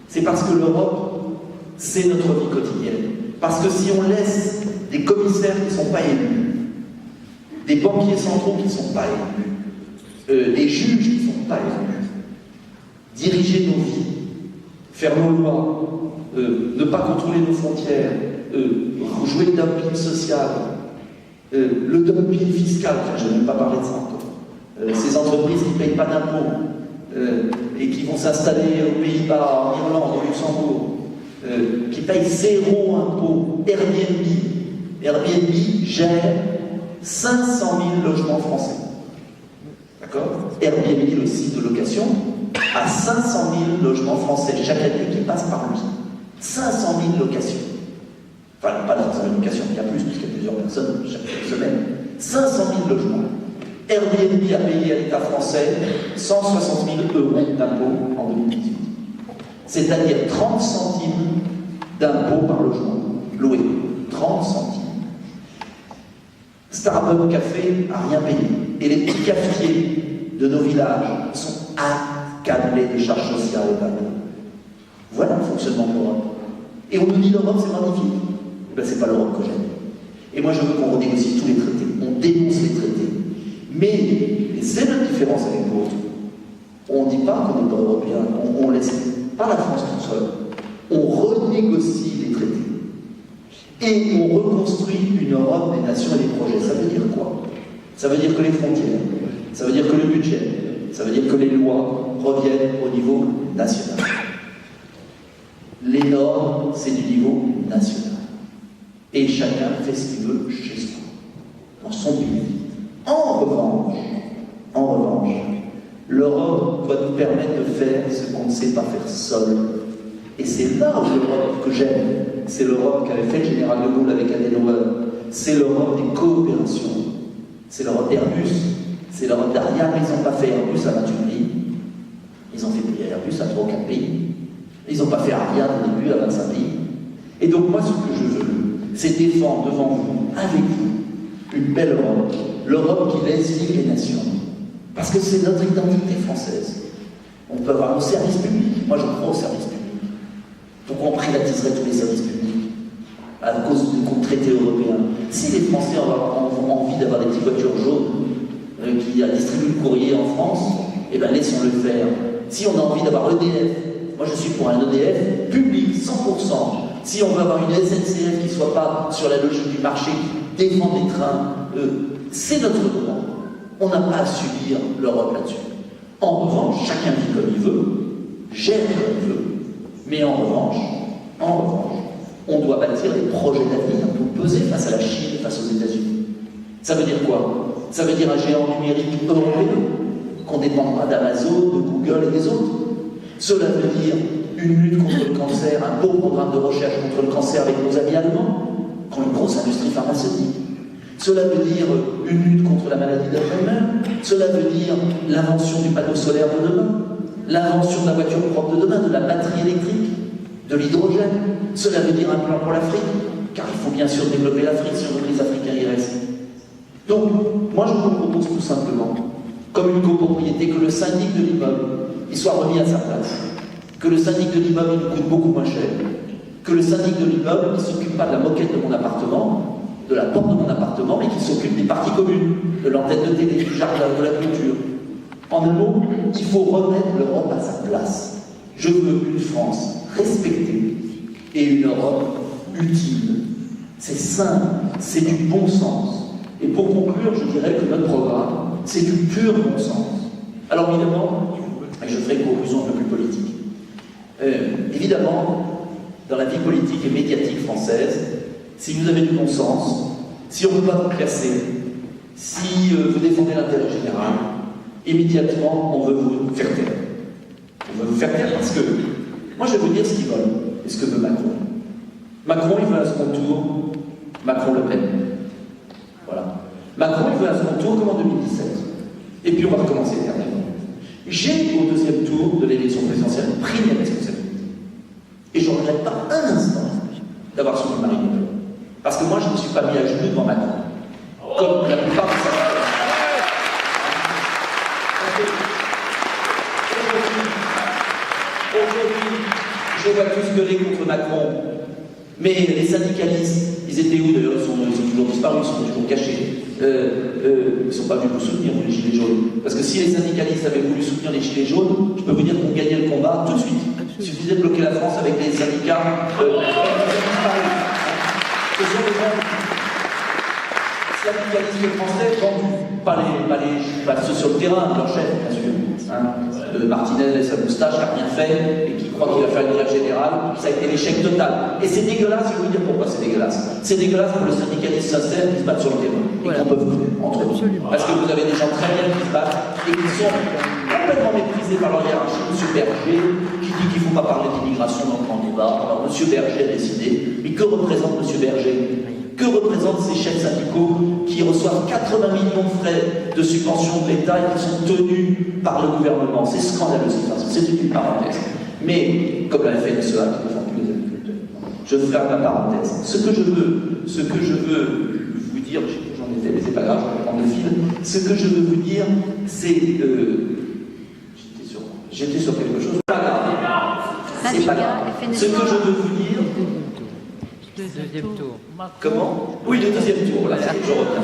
C'est parce que l'Europe, c'est notre vie quotidienne. Parce que si on laisse des commissaires qui ne sont pas élus, des banquiers centraux qui ne sont pas élus, des juges qui ne sont pas élus, diriger nos vies, faire nos lois, ne pas contrôler nos frontières, jouer le dumping social, le dumping fiscal, je n'ai même pas parlé de ça encore, ces entreprises qui ne payent pas d'impôts et qui vont s'installer aux Pays-Bas, en Irlande, au Luxembourg, qui payent 0 impôt. Airbnb gère 500 000 logements français. D'accord? Airbnb, le site de location, a 500 000 logements français chaque année qui passent par lui. 500 000 locations. Enfin, pas 500 000 locations, il y a plus, puisqu'il y a plusieurs personnes chaque semaine. 500 000 logements. Airbnb a payé à l'État français 160 000 euros d'impôts en 2018. C'est-à-dire 30 centimes d'impôts par logement loué. 30 centimes. Starbucks Café n'a rien payé. Et les petits cafetiers de nos villages sont accablés de charges sociales et d'impôts. Voilà le fonctionnement de l'Europe. Et on nous dit l'Europe c'est magnifique. Eh bien, c'est pas l'Europe que j'aime. Et moi je veux qu'on renégocie tous les traités. On dénonce les traités. Mais c'est notre différence avec l'autre. On ne dit pas qu'on n'est pas européen, on ne laisse pas la France toute seule. On renégocie les traités. Et on reconstruit une Europe des nations et des projets. Ça veut dire quoi? Ça veut dire que les frontières, ça veut dire que le budget, ça veut dire que les lois reviennent au niveau national. Les normes, c'est du niveau national. Et chacun fait ce qu'il veut chez soi, dans son pays. En revanche, l'Europe doit nous permettre de faire ce qu'on ne sait pas faire seul. Et c'est là où l'Europe que j'aime. C'est l'Europe qu'avait fait le général de Gaulle avec Adenauer. C'est l'Europe des coopérations. C'est l'Europe d'Airbus. C'est l'Europe d'Ariane. Ils n'ont pas fait Airbus à 28 pays. Ils ont fait Airbus à 3 ou 4 pays. Ils n'ont pas fait Ariane au début à 25 pays. Et donc moi, ce que je veux, c'est défendre devant vous, avec vous, une belle Europe. L'Europe qui laisse vivre les nations. Parce que c'est notre identité française. On peut avoir nos services publics. Moi, je crois aux services publics. Pourquoi on privatiserait tous les services publics à cause du traité européen? Si les Français ont envie d'avoir des petites voitures jaunes qui distribuent le courrier en France, eh bien laissons-le faire. Si on a envie d'avoir EDF, moi je suis pour un EDF public 100%, si on veut avoir une SNCF qui ne soit pas sur la logique du marché, qui défend les trains, c'est notre droit. On n'a pas à subir l'Europe là-dessus. En revanche, chacun vit comme il veut, gère comme il veut, mais en revanche, on doit bâtir des projets d'avenir pour peser face à la Chine et face aux États-Unis. Ça veut dire quoi? Ça veut dire un géant numérique européen, qu'on ne dépend pas d'Amazon, de Google et des autres. Cela veut dire une lutte contre le cancer, un beau programme de recherche contre le cancer avec nos amis allemands, qui ont une grosse industrie pharmaceutique. Cela veut dire une lutte contre la maladie d'Alzheimer. Cela veut dire l'invention du panneau solaire de demain, l'invention de la voiture propre de demain, de la batterie électrique, de l'hydrogène. Cela veut dire un plan pour l'Afrique, car il faut bien sûr développer l'Afrique si on veut que les Africains y restent. Donc, moi je vous propose tout simplement, comme une copropriété, que le syndic de l'immeuble il soit remis à sa place, que le syndic de l'immeuble il nous coûte beaucoup moins cher, que le syndic de l'immeuble ne s'occupe pas de la moquette de mon appartement, de la porte de mon appartement, mais qu'il s'occupe des parties communes, de l'antenne de télé, du jardin, de la culture. En un mot, il faut remettre l'Europe à sa place. Je veux une France respectée et une Europe utile. C'est simple, c'est du bon sens. Et pour conclure, je dirais que notre programme, c'est du pur bon sens. Alors évidemment, et je ferai une conclusion un peu plus politique. Évidemment, dans la vie politique et médiatique française, si vous avez du bon sens, si on ne peut pas vous classer, si vous défendez l'intérêt général, immédiatement on veut vous faire taire. On veut vous faire taire parce que, moi je vais vous dire ce qu'ils veulent et ce que veut Macron. Macron il veut un second tour, Macron Le Pen. Voilà. Macron il veut un second tour comme en 2017. Et puis on va recommencer éternellement. J'ai au deuxième tour de l'élection présidentielle pris mes responsabilités. Et je ne regrette pas un instant d'avoir soutenu Marine Le Pen. Parce que moi, je ne me suis pas mis à genoux devant Macron. Comme la plupart de sa Aujourd'hui, je vois tous gueuler contre Macron. Mais les syndicalistes, ils étaient où d'ailleurs? Ils sont toujours disparus, ils sont toujours cachés. Ils ne sont pas venus nous soutenir, les Gilets jaunes. Parce que si les syndicalistes avaient voulu soutenir les Gilets jaunes, je peux vous dire qu'on gagnait le combat tout de suite. Il suffisait de bloquer la France avec les syndicats. Ce sont les syndicalistes français, pas ceux sur le terrain, leur chef, bien sûr. Martinez et sa moustache n'a rien fait et qui croit qu'il va faire une grève générale, ça a été l'échec total. Et c'est dégueulasse, je vais vous dire pourquoi c'est dégueulasse. C'est dégueulasse pour le syndicaliste sincère qui se battent sur le terrain et qu'on peut entre eux. Parce que vous avez des gens très bien qui se battent et qui sont complètement méprisés par leur hiérarchie. M. Berger qui dit qu'il ne faut pas parler d'immigration dans le grand débat. Alors M. Berger a décidé. Mais que représente M. Berger? Que représentent ces chefs syndicaux qui reçoivent 80 millions de frais de subvention de l'État et qui sont tenus par le gouvernement? C'est scandaleux, c'est une parenthèse. Mais, comme la FNSEA qui défend tous les agriculteurs, je ferme la parenthèse. Ce que je veux vous dire, j'en ai fait, mais c'est pas grave, je vais prendre le fil. Ce que je veux vous dire, c'est j'étais sur quelque chose. Pas grave. C'est pas grave. Ce que je veux vous dire. Deuxième tour. Comment? Oui, le deuxième tour, là, je reviens.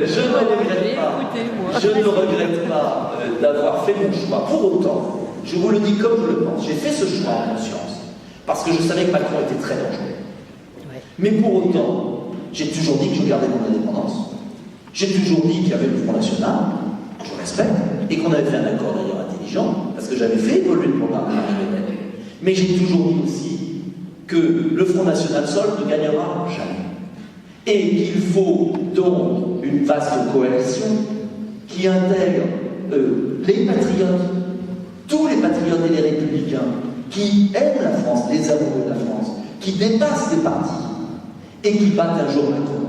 Je ne regrette pas d'avoir fait mon choix. Pour autant, je vous le dis comme je le pense, j'ai fait ce choix en conscience, parce que je savais que Macron était très dangereux. Mais pour autant, j'ai toujours dit que je gardais mon indépendance. J'ai toujours dit qu'il y avait le Front National, que je respecte, et qu'on avait fait un accord d'ailleurs intelligent, parce que j'avais fait évoluer le programme de Marine Le Pen. Mais j'ai toujours dit aussi que le Front National seul ne gagnera jamais. Et qu'il faut donc une vaste coalition qui intègre les patriotes, tous les patriotes et les républicains, qui aiment la France, les amoureux de la France, qui dépassent les partis et qui battent un jour Macron.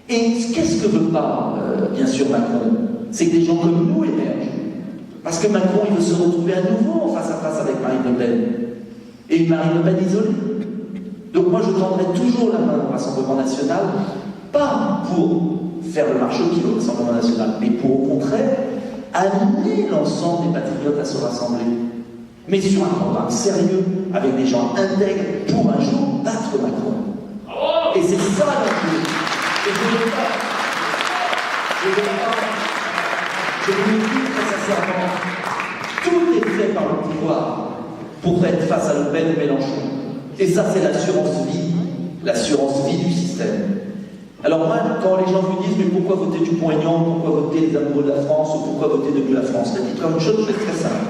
Et qu'est-ce que veut pas, bien sûr, Macron? C'est que des gens comme nous émergent. Parce que Macron, il veut se retrouver à nouveau face à face avec Marine Le Pen. Et une Marine Le Pen isolée. Donc moi, je tendrai toujours la main au Rassemblement National, pas pour faire le marché au kilo au Rassemblement National, mais pour, au contraire, amener l'ensemble des patriotes à se rassembler. Mais sur un programme sérieux, avec des gens intègres, pour un jour battre Macron. Et c'est ça l'enjeu. Et je vous le dis très sincèrement, tout est fait par le pouvoir pour être face à Le Pen ou Mélenchon. Et ça, c'est l'assurance vie du système. Alors moi, quand les gens me disent « mais pourquoi voter Dupont-Aignan, pourquoi voter les amoureux de la France, ou pourquoi voter Debout la France ?» La question, une chose très simple.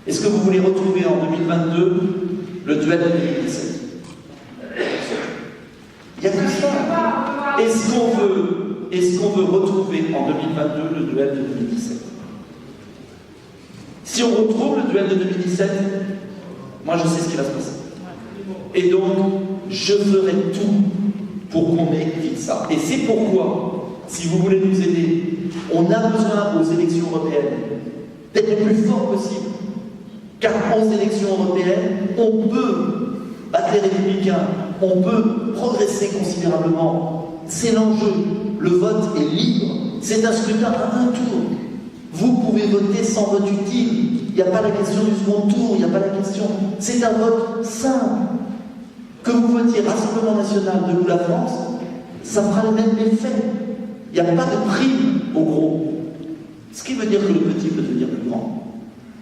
Est-ce que vous voulez retrouver en 2022 le duel de 2017 ? Il n'y a que ça. Est-ce qu'on veut retrouver en 2022 le duel de 2017 ? Si on retrouve le duel de 2017, moi je sais ce qui va se passer. Et donc, je ferai tout pour qu'on évite ça. Et c'est pourquoi, si vous voulez nous aider, on a besoin aux élections européennes d'être le plus fort possible. Car aux élections européennes, on peut battre les républicains, on peut progresser considérablement. C'est l'enjeu. Le vote est libre. C'est un scrutin à un tour. Vous pouvez voter sans vote utile. Il n'y a pas la question du second tour, il n'y a pas la question. C'est un vote simple. Que vous votiez Rassemblement National, Debout la France, ça fera le même effet. Il n'y a pas de prime au gros. Ce qui veut dire que le petit peut devenir plus grand.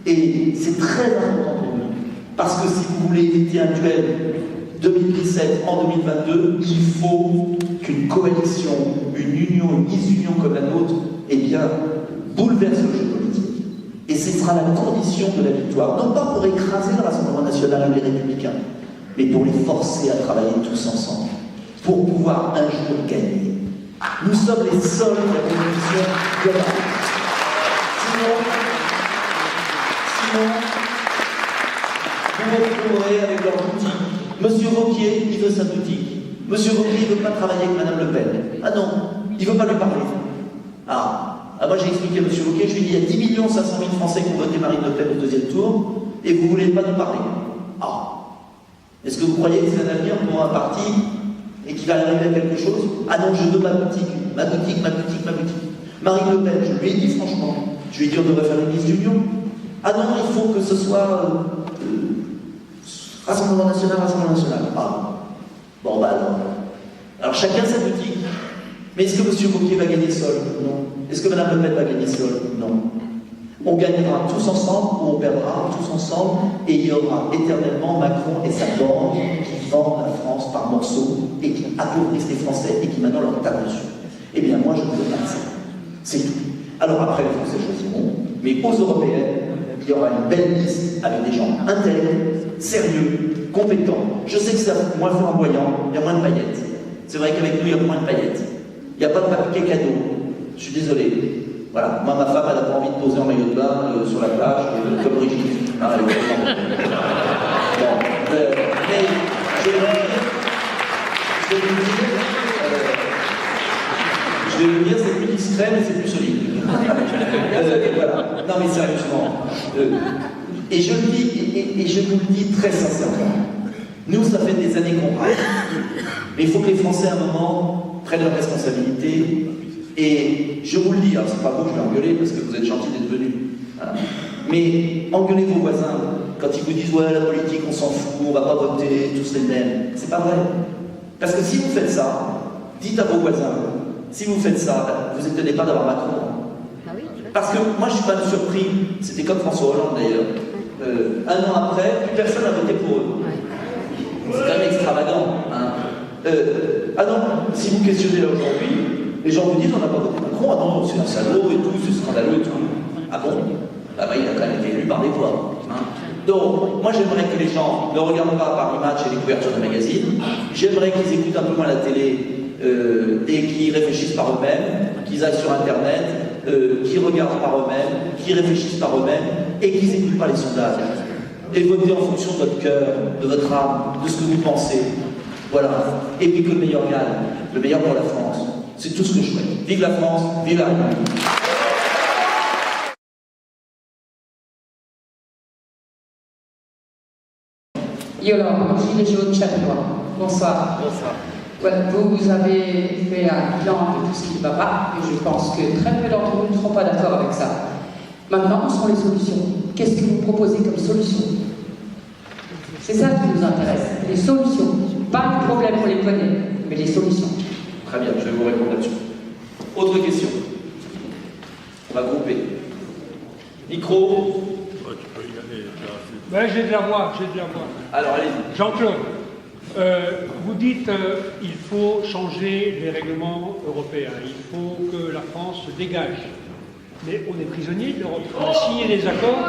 Et c'est très important pour nous. Parce que si vous voulez éviter un duel 2017 en 2022, il faut qu'une coalition, une union, une disunion comme la nôtre, eh bien, bouleverse le jeu politique. Et ce sera la condition de la victoire. Non pas pour écraser le Rassemblement National ou les Républicains, mais pour les forcer à travailler tous ensemble, pour pouvoir un jour gagner. Nous sommes les seuls de la compétition globale. Sinon, vous retrouverez avec leur boutique. Monsieur Wauquiez, il veut sa boutique. Monsieur Wauquiez, il ne veut pas travailler avec Madame Le Pen. Ah non, il ne veut pas lui parler. Moi j'ai expliqué à Monsieur Wauquiez, je lui ai dit, il y a 10 500 000 Français qui ont voté Marine Le Pen au deuxième tour, et vous ne voulez pas nous parler. Est-ce que vous croyez que c'est un avenir pour un parti et qu'il va arriver à quelque chose? Ah non, je veux ma boutique, ma boutique, ma boutique, ma boutique. Marine Le Pen, je lui ai dit franchement, je lui ai dit on devrait faire une liste d'union. Ah non, il faut que ce soit Rassemblement National, Rassemblement National. Bon bah alors chacun sa boutique. Mais est-ce que M. Wauquiez va gagner seul? Non. Est-ce que Mme Le Pen va gagner seul? Non. On gagnera tous ensemble ou on perdra tous ensemble et il y aura éternellement Macron et sa bande qui vendent la France par morceaux et qui appauvrissent les Français et qui maintenant leur tapent dessus. Eh bien moi je ne veux pas ça. C'est tout. Alors après les Français choisiront, mais aux Européennes, il y aura une belle liste avec des gens intègres, sérieux, compétents. Je sais que c'est moins flamboyant, il y a moins de paillettes. C'est vrai qu'avec nous il y a moins de paillettes. Il n'y a pas de papier cadeau. Je suis désolé. Voilà, moi ma femme elle n'a pas envie de poser en maillot de bain sur la plage comme Brigitte. Mais je vais vous dire, c'est plus discret mais c'est plus solide. Voilà. Non mais sérieusement. Et je le dis, et je vous le dis très sincèrement. Nous, ça fait des années qu'on parle. Mais il faut que les Français à un moment prennent leurs responsabilités. Et je vous le dis, alors c'est pas vous, je vais engueuler parce que vous êtes gentils d'être venus. Voilà. Mais engueulez vos voisins quand ils vous disent ouais la politique on s'en fout, on va pas voter, tous les mêmes. C'est pas vrai. Parce que si vous faites ça, dites à vos voisins, si vous faites ça, vous n'étonnez pas d'avoir Macron. Parce que moi je suis pas surpris, c'était comme François Hollande d'ailleurs. Un an après, plus personne n'a voté pour eux. C'est quand même extravagant. Ah non, si vous questionnez là aujourd'hui, les gens vous disent on n'a pas voté Macron, ah non, c'est un salaud et tout, c'est scandaleux et tout. Ah bon? Ah bah il a quand même été élu par des voix. Donc, moi j'aimerais que les gens ne regardent pas Paris Match et les couvertures de magazines, j'aimerais qu'ils écoutent un peu moins la télé et qu'ils réfléchissent par eux-mêmes, qu'ils aillent sur internet, qu'ils regardent par eux-mêmes, qu'ils réfléchissent par eux-mêmes et qu'ils n'écoutent pas les sondages. Et votez en fonction de votre cœur, de votre âme, de ce que vous pensez. Voilà. Et puis que le meilleur gagne, le meilleur pour la France. C'est tout ce que je souhaite. Vive la France, vive la République. Yolande, gilet jaune châtenois. Bonsoir. Bonsoir. Voilà, vous avez fait un bilan de tout ce qui ne va pas, et je pense que très peu d'entre vous ne seront pas d'accord avec ça. Maintenant, où sont les solutions? Qu'est-ce que vous proposez comme solution? C'est ça qui nous intéresse, les solutions. Pas les problèmes, on les connaît, mais les solutions. Très bien, je vais vous répondre là-dessus. Autre question. On va grouper. Micro. Ouais, j'ai de la voix, Alors allez-y. Jean-Claude. Vous dites il faut changer les règlements européens, il faut que la France se dégage. Mais on est prisonnier de l'Europe. On a signé des accords.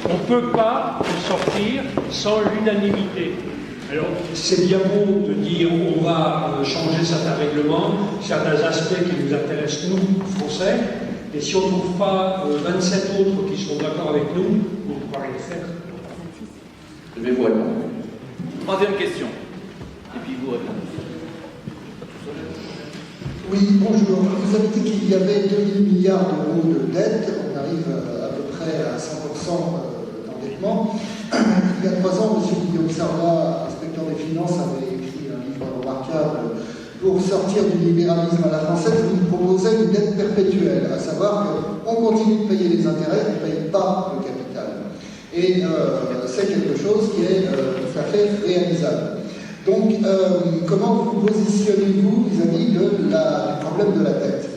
On ne peut pas en sortir sans l'unanimité. Alors, c'est bien beau de dire on va changer certains règlements, certains aspects qui nous intéressent, nous, Français, et si on ne trouve pas 27 autres qui sont d'accord avec nous, on ne pourra rien faire. Je vais vous répondre. Troisième question. Et puis vous répondez. Oui, bonjour. Vous avez dit qu'il y avait 2 000 milliards d'euros de dette. On arrive à peu près à 100% d'endettement. Il y a 3 ans, M. Guillaume Sarlat, inspecteur des finances, avait écrit un livre remarquable pour sortir du libéralisme à la française. Vous nous proposez une dette perpétuelle, à savoir qu'on continue de payer les intérêts, on ne paye pas le capital. Et c'est quelque chose qui est tout à fait réalisable. Donc, comment vous positionnez-vous vis-à-vis du problème de la dette?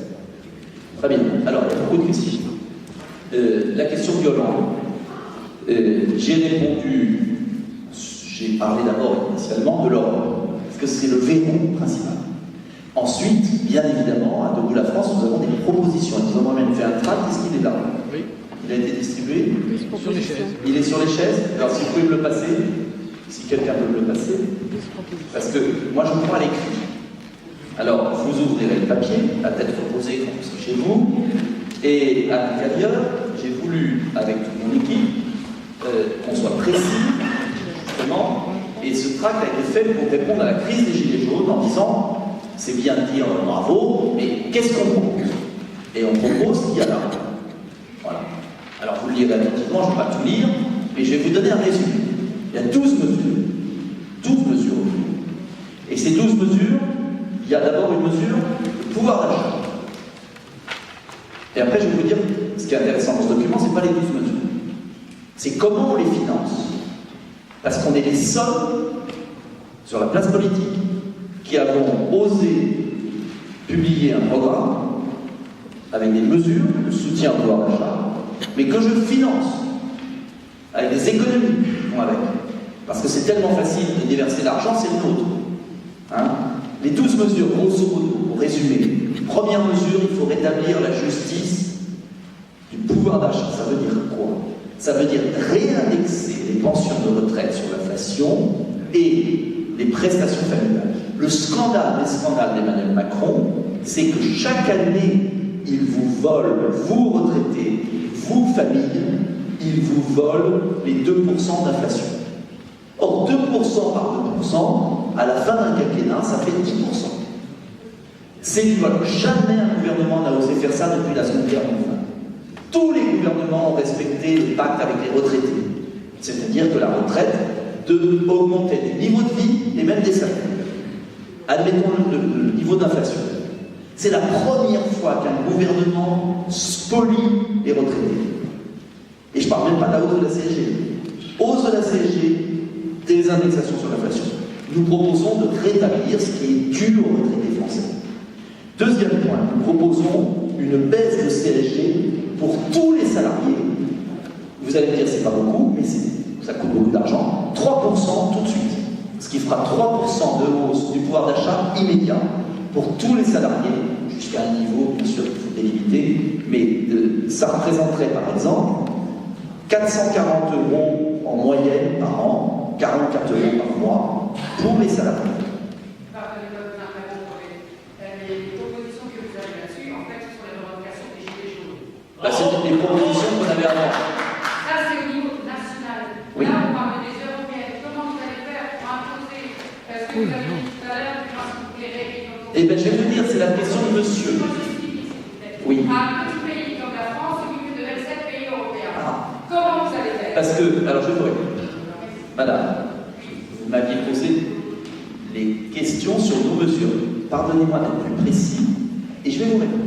Très bien. Alors, il y a beaucoup de questions. La question violente. J'ai répondu, j'ai parlé d'abord initialement de l'Europe, parce que c'est le verrou principal. Ensuite, bien évidemment, à Debout la France, nous avons des propositions. Nous avons même fait un tract. Est-ce qu'il est là? Oui. Il a été distribué? Sur les chaises. Il est sur les chaises? Alors, si vous pouvez me le passer, si quelqu'un peut me le passer, parce que moi je prends à l'écrit. Alors, vous ouvrirez le papier, la tête reposée quand vous serez chez vous, et à l'intérieur, j'ai voulu, avec toute mon équipe, qu'on soit précis, justement, et ce tract a été fait pour répondre à la crise des Gilets jaunes en disant, c'est bien de dire bravo, mais qu'est-ce qu'on propose? Et on propose ce qu'il y a là. Voilà. Alors vous le lirez attentivement, je ne vais pas tout lire, mais je vais vous donner un résumé. Il y a 12 mesures. 12 mesures. Et ces 12 mesures, il y a d'abord une mesure de pouvoir d'achat. Et après, je vais vous dire, ce qui est intéressant dans ce document, ce n'est pas les 12 mesures. C'est comment on les finance. Parce qu'on est les seuls, sur la place politique, qui avons osé publier un programme avec des mesures de soutien au pouvoir d'achat, mais que je finance avec des économies qui vont avec. Parce que c'est tellement facile de déverser l'argent, c'est le nôtre. Hein? Les 12 mesures, grosso modo, pour résumer. Première mesure, il faut rétablir la justice du pouvoir d'achat. Ça veut dire quoi? Ça veut dire réindexer les pensions de retraite sur l'inflation et les prestations familiales. Le scandale d'Emmanuel Macron, c'est que chaque année, il vous vole, vous retraités, vous familles, il vous vole les 2% d'inflation. Or, 2% par 2%, à la fin d'un quinquennat, ça fait 10%. C'est du vol. Jamais un gouvernement n'a osé faire ça depuis la Seconde Guerre mondiale. Tous les gouvernements ont respecté le pacte avec les retraités. C'est-à-dire que la retraite augmentait du niveau de vie et même des salaires. Admettons le niveau d'inflation. C'est la première fois qu'un gouvernement spolie les retraités. Et je ne parle même pas de la hausse de la CSG. Hausse de la CSG, des indexations sur l'inflation. Nous proposons de rétablir ce qui est dû aux retraités français. Deuxième point, nous proposons une baisse de CSG pour tous les salariés. Vous allez me dire, c'est pas beaucoup, mais ça coûte beaucoup d'argent. 3% tout de suite. Ce qui fera 3% de hausse du pouvoir d'achat immédiat pour tous les salariés, jusqu'à un niveau, bien sûr, qu'il faut délimiter, mais ça représenterait, par exemple, 440 € en moyenne par an, 44 € par mois, pour les salariés. Les propositions que vous avez là-dessus, en fait, ce sont les revendications des Gilets jaunes. Bah, c'était des propositions qu'on avait avant. Ça, c'est au niveau national. Oui. Là, on parle des européennes. Comment vous allez faire pour imposer ce que vous avez dit tout à l'heure du principe des règles? Eh bien, je vais vous dire, c'est la question de monsieur. Oui. Un petit pays comme la France, au milieu de 27 pays européens. Ah. Comment vous allez faire? Parce que, alors je vais vous répondre. Madame, vous m'aviez posé les questions sur nos mesures. Pardonnez-moi d'être plus précis, et je vais vous répondre.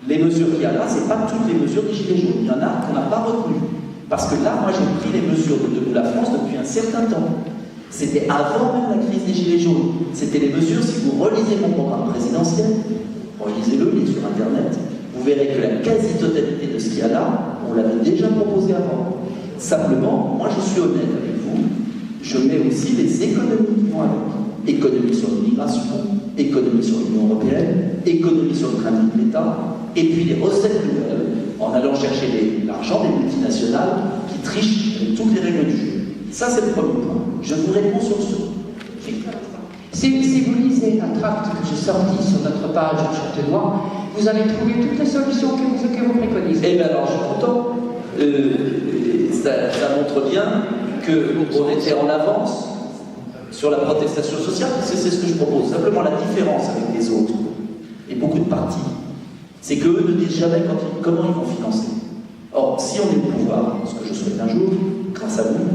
Les mesures qu'il y a là, ce n'est pas toutes les mesures des Gilets jaunes. Il y en a qu'on n'a pas retenues. Parce que là, moi, j'ai pris les mesures de Debout la France depuis un certain temps. C'était avant même la crise des Gilets jaunes. C'était les mesures, si vous relisez mon programme présidentiel, relisez-le, il est sur Internet, vous verrez que la quasi-totalité de ce qu'il y a là, on l'avait déjà proposé avant. Simplement, moi, je suis honnête avec vous, je mets aussi les économies qui vont avec. Économie sur l'immigration, économie sur l'Union européenne, économie sur le train de vie de l'État, et puis les recettes nouvelles, en allant chercher l'argent des multinationales qui trichent avec toutes les règles du jeu. Ça, c'est le premier point. Je vous réponds sur ce. Si vous lisez un tract que j'ai sorti sur notre page en Châtenois, vous allez trouver toutes les solutions que vous préconisez. Eh bien alors, je suis content. Ça montre bien qu'on était en avance sur la protestation sociale, parce que c'est ce que je propose. Simplement, la différence avec les autres, et beaucoup de partis, c'est qu'eux ne disent jamais comment ils vont financer. Or, si on est au pouvoir, ce que je souhaite un jour, grâce à vous,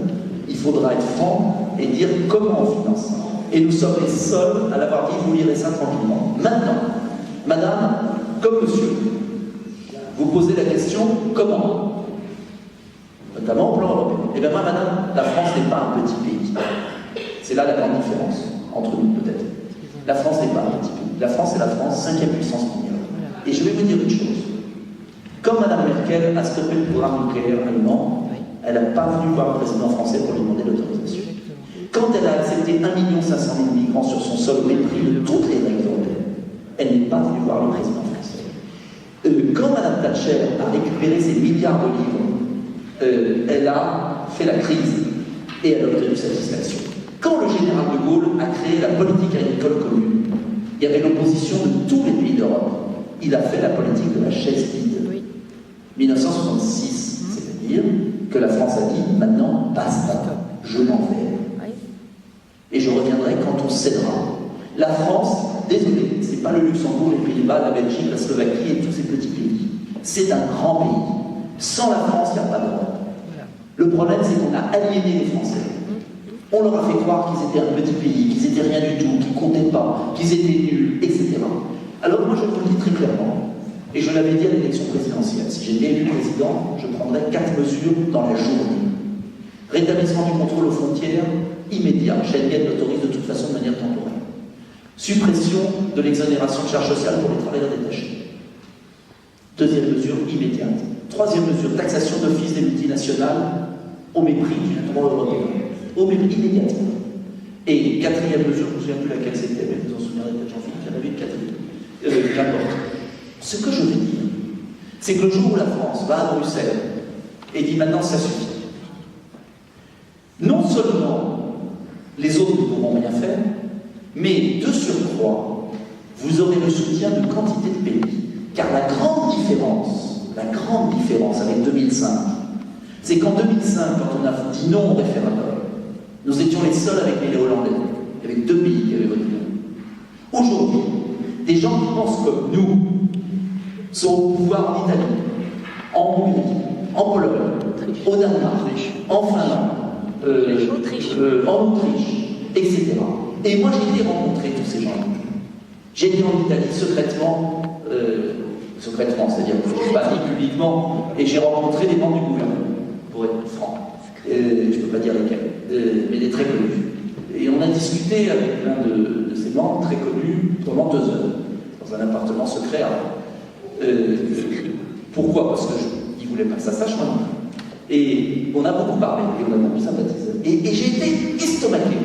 il faudra être franc et dire comment on finance. Et nous sommes les seuls à l'avoir dit, vous lirez ça tranquillement. Maintenant, madame, comme monsieur, vous posez la question, comment? Notamment au plan européen. Eh bien moi, madame, la France n'est pas un petit pays. C'est là la grande différence, entre nous peut-être. La France n'est pas un petit pays. La France est la France, 5e puissance mondiale. Et je vais vous dire une chose. Comme madame Merkel a stoppé le programme nucléaire allemand, elle n'a pas voulu voir le président français pour lui demander l'autorisation. Quand elle a accepté 1 500 000 migrants sur son sol au mépris de toutes les règles européennes, elle n'est pas venue voir le président français. Quand Mme Thatcher a récupéré ses milliards de livres, elle a fait la crise et elle a obtenu satisfaction. Quand le général de Gaulle a créé la politique agricole commune, il y avait l'opposition de tous les pays d'Europe. Il a fait la politique de la chaise vide. Oui. 1966, c'est-à-dire que la France a dit maintenant basta, je m'en vais. Et je reviendrai quand on cédera. La France, désolé, c'est pas le Luxembourg, les Pays-Bas, la Belgique, la Slovaquie et tous ces petits pays. C'est un grand pays. Sans la France, il n'y a pas d'Europe. Le problème, c'est qu'on a aliéné les Français. On leur a fait croire qu'ils étaient un petit pays, qu'ils étaient rien du tout, qu'ils comptaient pas, qu'ils étaient nuls, etc. Alors moi, je vous le dis très clairement, et je l'avais dit à l'élection présidentielle, si j'étais élu président, je prendrais 4 mesures dans la journée. Rétablissement du contrôle aux frontières, immédiat. Schengen l'autorise de toute façon de manière temporaire. Suppression de l'exonération de charges sociales pour les travailleurs détachés. 2e mesure, immédiate. 3e mesure, taxation d'office des multinationales au mépris du droit européen. Au mépris immédiatement. Et 4e mesure, je ne me souviens plus laquelle c'était, mais vous en souviendrez peut-être, Jean-Philippe, il y en avait une 4e. Qu'importe. Ce que je veux dire, c'est que le jour où la France va à Bruxelles et dit maintenant ça suffit, non seulement les autres ne pourront rien faire, mais de surcroît, vous aurez le soutien de quantité de pays. Car la grande différence avec 2005, c'est qu'en 2005, quand on a dit non au référendum, nous étions les seuls avec les Hollandais. Il y avait 2 pays qui avaient voté non. Aujourd'hui, des gens qui pensent comme nous sont au pouvoir en Italie, en Hongrie, en Pologne, au Danemark, en Finlande, en Autriche, etc. Et moi, j'ai été rencontrer tous ces gens-là. J'ai été en Italie secrètement, c'est-à-dire que je ne l'ai pas dit publiquement, et j'ai rencontré des membres du gouvernement, pour être franc. Je ne peux pas dire lesquels, mais des très connus. Et on a discuté avec l'un de ces membres très connus pendant 2 heures, dans un appartement secret. Pourquoi? Parce qu'il ne voulait pas que ça sache maintenant. Et on a beaucoup parlé, et on a beaucoup sympathisé. Et j'ai été estomaqué,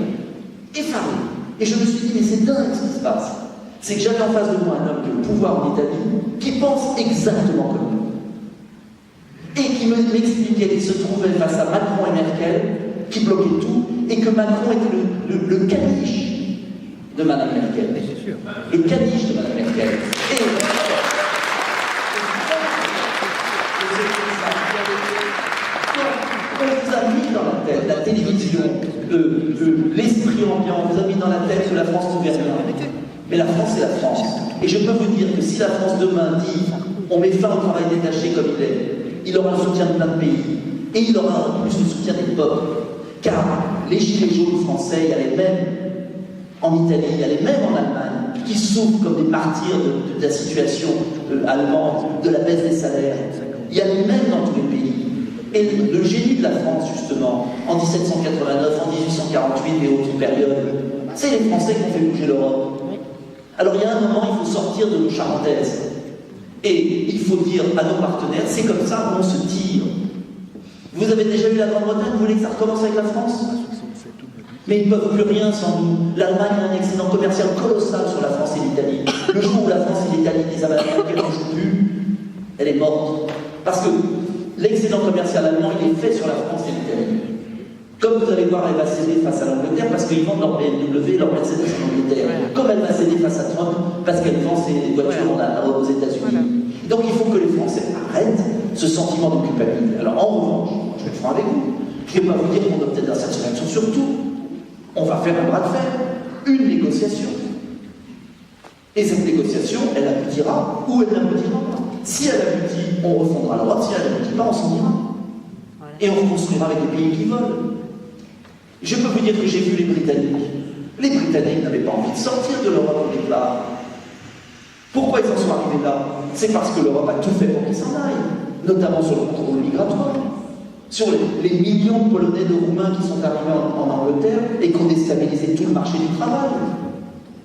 effaré. Et je me suis dit, mais c'est dingue ce qui se passe. C'est que j'avais en face de moi un homme qui a le pouvoir en Italie, qui pense exactement comme nous. Et qui m'expliquait qu'il se trouvait face à Macron et Merkel, qui bloquaient tout, et que Macron était le caniche de Mme Merkel. Le caniche de Mme Merkel. Et on vous a mis dans la tête, la télévision, l'esprit ambiant, on vous a mis dans la tête que la France ne gouverne rien. Mais la France, c'est la France. Et je peux vous dire que si la France demain dit on met fin au travail détaché comme il est, il aura le soutien de plein de pays. Et il aura en plus le soutien des peuples. Car les gilets jaunes français, il y a les mêmes en Italie, il y a les mêmes en Allemagne, qui souffrent comme des martyrs de la situation allemande, de la baisse des salaires. Il y a les mêmes dans tous les pays. Et le génie de la France, justement, en 1789, en 1848 et autres périodes, c'est les Français qui ont fait bouger l'Europe. Alors il y a un moment, il faut sortir de nos charentaises. Et il faut dire à nos partenaires, c'est comme ça qu'on se tire. Vous avez déjà eu la Grande-Bretagne, vous voulez que ça recommence avec la France? Mais ils ne peuvent plus rien sans nous. L'Allemagne a un excédent commercial colossal sur la France et l'Italie. Le jour où la France et l'Italie disent à la Merkel qu'elle n'en joue plus, elle est morte. Parce que l'excédent commercial allemand, il est fait sur la France et l'Italie. Comme vous allez voir, elle va céder face à l'Angleterre parce qu'ils vendent leur BMW, leur Mercedes en Angleterre. Comme elle va céder face à Trump parce qu'elle vend ses voitures aux États-Unis. Donc il faut que les Français arrêtent ce sentiment de culpabilité. Alors en revanche, je vais le faire avec vous. Je ne vais pas vous dire qu'on obtient d'insatisfaction sur tout. On va faire un bras de fer, une négociation. Et cette négociation, elle aboutira ou elle n'aboutira pas. Si elle aboutit, on refondera l'Europe. Si elle n'aboutit pas, on s'en ira. Et on reconstruira avec les pays qui veulent. Je peux vous dire que j'ai vu les Britanniques. Les Britanniques n'avaient pas envie de sortir de l'Europe au départ. Pourquoi ils en sont arrivés là? C'est parce que l'Europe a tout fait pour qu'ils s'en aillent, notamment sur le contrôle migratoire, sur les millions de Polonais, de Roumains qui sont arrivés en Angleterre et qui ont déstabilisé tout le marché du travail.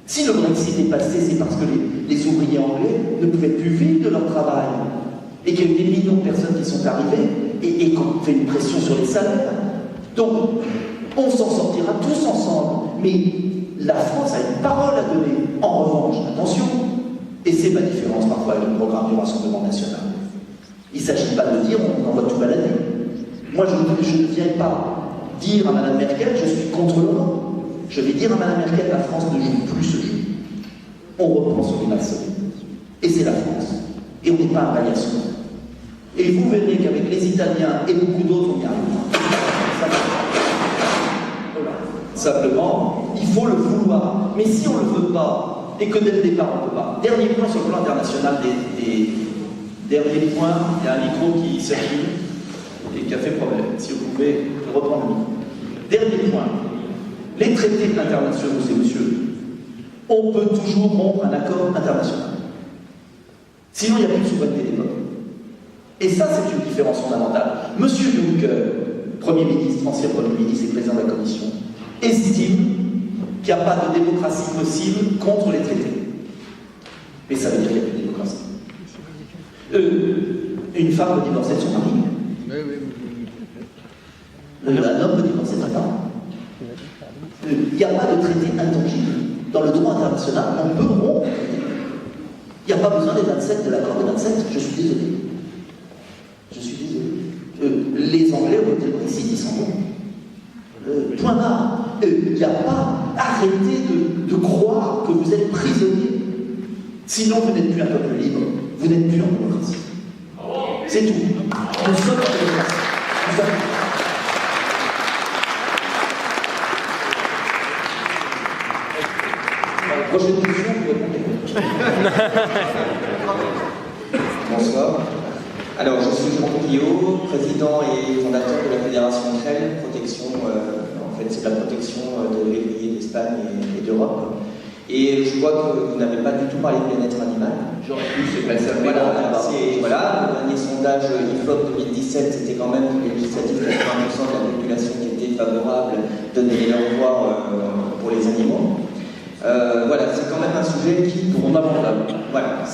Si le Brexit est passé, c'est parce que les ouvriers anglais ne pouvaient plus vivre de leur travail et qu'il y a eu des millions de personnes qui sont arrivées et qu'on fait une pression sur les salaires. Donc, on s'en sortira tous ensemble. Mais la France a une parole à donner. En revanche, attention, et c'est ma différence parfois avec le programme du Rassemblement national. Il ne s'agit pas de dire on va tout balader. Moi, je ne viens pas dire à Mme Merkel je suis contre l'Europe. Je vais dire à Mme Merkel la France ne joue plus ce jeu. On reprend sur les bases solides. Et c'est la France. Et on n'est pas un paillasson. Et vous verrez qu'avec les Italiens et beaucoup d'autres, on y arrivera. Simplement, il faut le vouloir. Mais si on ne le veut pas, et que dès le départ on ne peut pas. Dernier point sur le plan international dernier point, il y a un micro qui circule et qui a fait problème. Si vous pouvez reprendre le micro. Dernier point. Les traités internationaux, c'est monsieur. On peut toujours rompre un accord international. Sinon, il n'y a plus de souveraineté des peuples. Et ça, c'est une différence fondamentale. Monsieur Juncker, Premier ministre, ancien Premier ministre et président de la Commission, estime qu'il n'y a pas de démocratie possible contre les traités. Mais ça veut dire qu'il n'y a plus de démocratie. Une femme peut divorcer de son mari. Un homme peut divorcer de sa femme. Il n'y a pas de traité intangible. Dans le droit international, on peut rompre. Il n'y a pas besoin des 27, de l'accord des 27, je suis désolé. Je suis désolé. Les Anglais ont voté le Brexit, ils s'en vont. Point barre. Il n'y a pas. Arrêtez de croire que vous êtes prisonnier. Sinon, vous n'êtes plus un peuple libre. Vous n'êtes plus en démocratie. C'est tout. Nous sommes en démocratie. Prochaine question, vous répondez. Bonsoir. Alors, je suis Jean Guillot, président et fondateur de la Fédération CREL, protection, en fait, c'est la protection de l'éveillé d'Espagne et d'Europe. Et je vois que vous n'avez pas du tout parlé de bien-être animal. J'aurais pu, c'est pas ça. Voilà, le dernier sondage IFOP 2017, c'était quand même pour les législatives 80% de la population qui était favorable de donner leur voix pour les animaux. Voilà, c'est quand même un sujet qui pour fondamental. Voilà,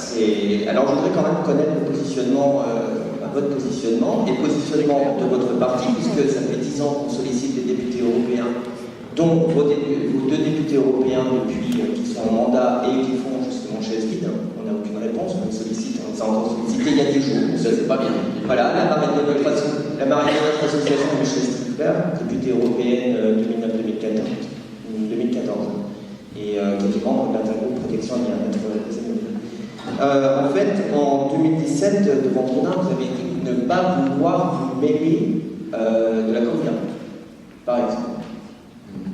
alors je voudrais quand même connaître le positionnement, votre positionnement et le positionnement de votre parti, puisque ça fait 10 ans qu'on sollicite les députés européens, dont vos deux députés européens depuis qui sont en mandat et qui font justement chaise vide. On n'a aucune réponse, on les sollicite, on les a encore sollicités il y a des jours. Ça c'est pas bien. Voilà, la marraine de notre association de chaise Stripper, députée européenne 2009-2014. Et qui est membre de l'intergroupe protection et bien-être des animaux. En fait, en 2017, devant Tournin, vous avez dit ne pas vouloir vous mêler de la corrida, par exemple.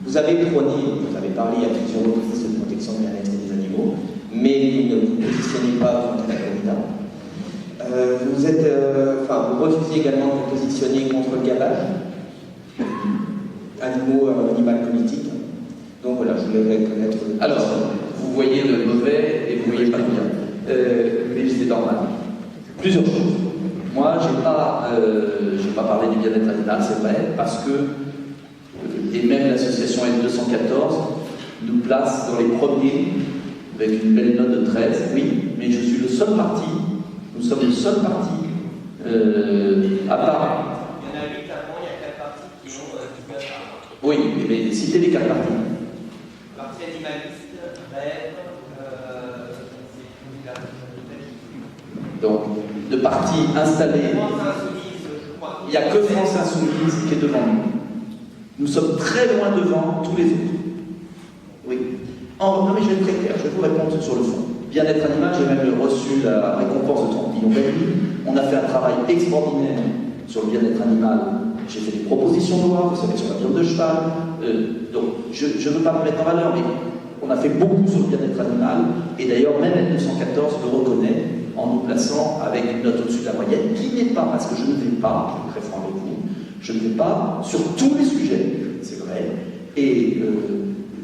Vous avez prôné, vous avez parlé à plusieurs reprises de protection et bien-être des animaux, mais vous ne vous positionnez pas contre la corrida. Vous refusez également de vous positionner contre le gavage, animal politique. Donc voilà, je voulais connaître. Alors, vous voyez le mauvais et vous voyez pas le bien. Mais c'est normal. Plusieurs choses. Moi, je n'ai pas parlé du bien-être animal, c'est vrai, parce que, et même l'association S214 nous place dans les premiers, avec une belle note de 13, oui, mais je suis le seul parti, nous sommes le seul parti, à part. Il y en a 8 avant, il y a 4 partis qui ont Oui, mais citez les 4 partis. Parti animaliste, REV, Donc, de partis installés. Il n'y a que France Insoumise qui est devant nous. Nous sommes très loin devant tous les autres. Oui. Non, mais je vais être très clair, je vais vous répondre sur le fond. Bien-être animal, j'ai même reçu la récompense de 30 millions d'euros. On a fait un travail extraordinaire sur le bien-être animal. J'ai fait des propositions de loi, vous savez, sur la viande de cheval. Donc, je ne veux pas me mettre en valeur, mais on a fait beaucoup sur le bien-être animal. Et d'ailleurs, même L214 le reconnaît en nous plaçant avec une note au-dessus de la moyenne, qui n'est pas, parce que je ne vais pas, je suis très franc avec vous, je ne vais pas sur tous les sujets, c'est vrai. Et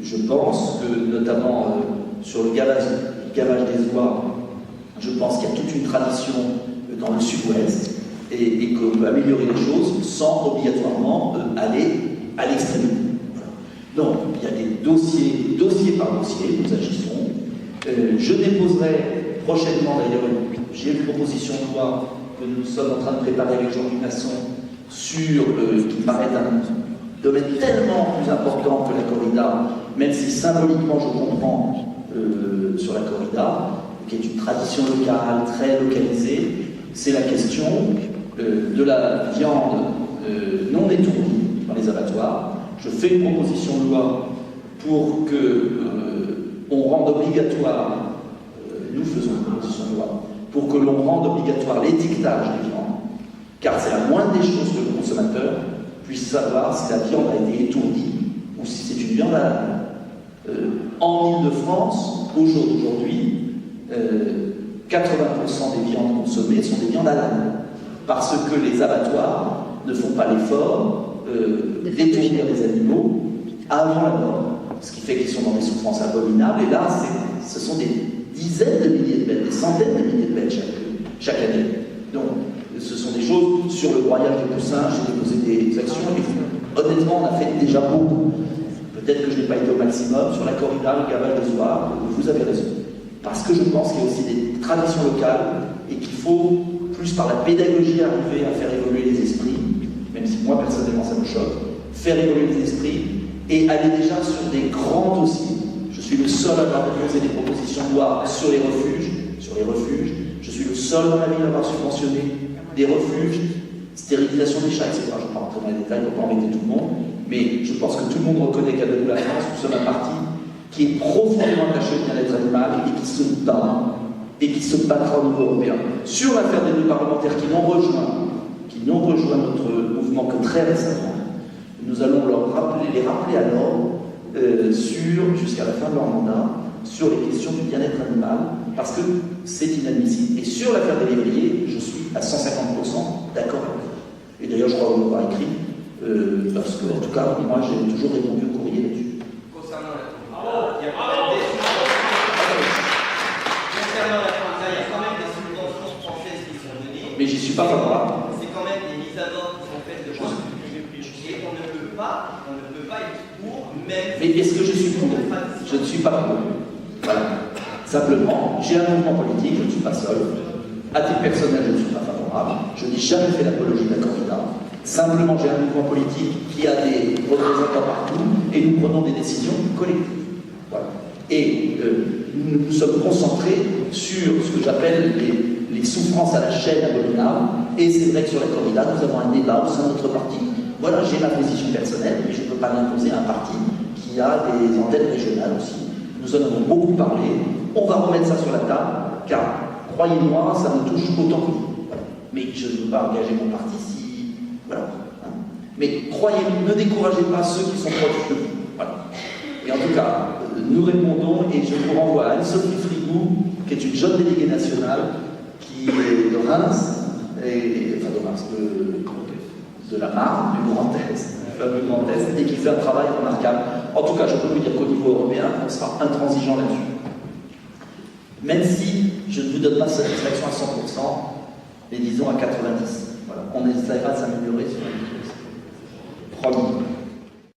je pense que, notamment sur le gavage des oies, je pense qu'il y a toute une tradition dans le sud-ouest et qu'on peut améliorer les choses sans obligatoirement aller à l'extrémité. Voilà. Donc, il y a des dossier par dossier, nous agissons. Je déposerai prochainement, d'ailleurs, j'ai une proposition de loi que nous sommes en train de préparer avec Jean-Luc Masson sur qui paraît un domaine tellement plus important que la corrida, même si symboliquement je comprends sur la corrida, qui est une tradition locale, très localisée, c'est la question de la viande non étourdie dans les abattoirs. Je fais une proposition de loi pour que on rende obligatoire, nous faisons une proposition de loi, pour que l'on rende obligatoire l'étiquetage des viandes, car c'est la moindre des choses que le consommateur puisse savoir si la viande a été étourdie ou si c'est une viande à l'âne. En Ile-de-France, au jour d'aujourd'hui, 80% des viandes consommées sont des viandes à l'âne, parce que les abattoirs ne font pas l'effort d'étourdir les animaux avant la mort, ce qui fait qu'ils sont dans des souffrances abominables, et là, ce sont des dizaines de milliers de bêtes, des centaines de milliers de bêtes chaque année. Donc, ce sont des choses sur le broyage des poussins, j'ai déposé des actions, et honnêtement, on a fait déjà beaucoup. Peut-être que je n'ai pas été au maximum sur la corrida, le gavage des oies, vous avez raison. Parce que je pense qu'il y a aussi des traditions locales et qu'il faut, plus par la pédagogie, arriver à faire évoluer les esprits, même si moi personnellement ça me choque, faire évoluer les esprits et aller déjà sur des grands dossiers. Je suis le seul à avoir déposé des propositions de loi sur les refuges. Je suis le seul dans la ville à avoir subventionné des refuges, stérilisation des chats, etc. Je ne vais pas rentrer dans les détails pour pas embêter tout le monde, mais je pense que tout le monde reconnaît qu'à nous la France, nous sommes un parti qui est profondément attaché au bien-être animal et qui se battra au niveau européen. Sur l'affaire des 2 parlementaires qui n'ont rejoint notre mouvement que très récemment, nous allons les rappeler à l'ordre jusqu'à la fin de leur mandat, sur les questions du bien-être animal, parce que c'est inadmissible. Et sur l'affaire des lévriers, je suis à 150% d'accord avec vous. Et d'ailleurs, je crois vous l'avoir écrit, parce que, en tout cas, moi, j'ai toujours répondu au courrier là-dessus. Concernant la corrida, il y a quand même des subventions françaises qui sont données. Mais j'y suis pas favorable. C'est quand même des mises à mort qui sont faites de point de vue. Et on ne peut pas être pour, même. Mais est-ce que je suis pour? Je ne suis pas pour. Voilà. Simplement, j'ai un mouvement politique, je ne suis pas seul. À titre personnel, je ne suis pas favorable. Je n'ai jamais fait l'apologie de la corrida. Simplement, j'ai un mouvement politique qui a des représentants partout et nous prenons des décisions collectives. Voilà. Et nous sommes concentrés sur ce que j'appelle les souffrances à la chaîne abominable. Et c'est vrai que sur la corrida, nous avons un débat au sein de notre parti. Voilà, j'ai ma position personnelle, mais je ne peux pas l'imposer à un parti qui a des antennes régionales aussi. Nous en avons beaucoup parlé. On va remettre ça sur la table, car, croyez-moi, ça me touche autant que vous. Voilà. Mais je ne veux pas engager mon parti si... Voilà. Mais croyez-moi, ne découragez pas ceux qui sont proches de vous. Voilà. Et en tout cas, nous répondons, et je vous renvoie à Anne-Sophie Frigou, qui est une jeune déléguée nationale, qui est de Reims, de la Marne, du Grand Est, du fameux Grand Est, et qui fait un travail remarquable. En tout cas, je peux vous dire qu'au niveau européen, on sera intransigeant là-dessus. Même si je ne vous donne pas satisfaction à 100%, mais disons à 90%. Voilà. On essaiera de s'améliorer sur la question. Promis.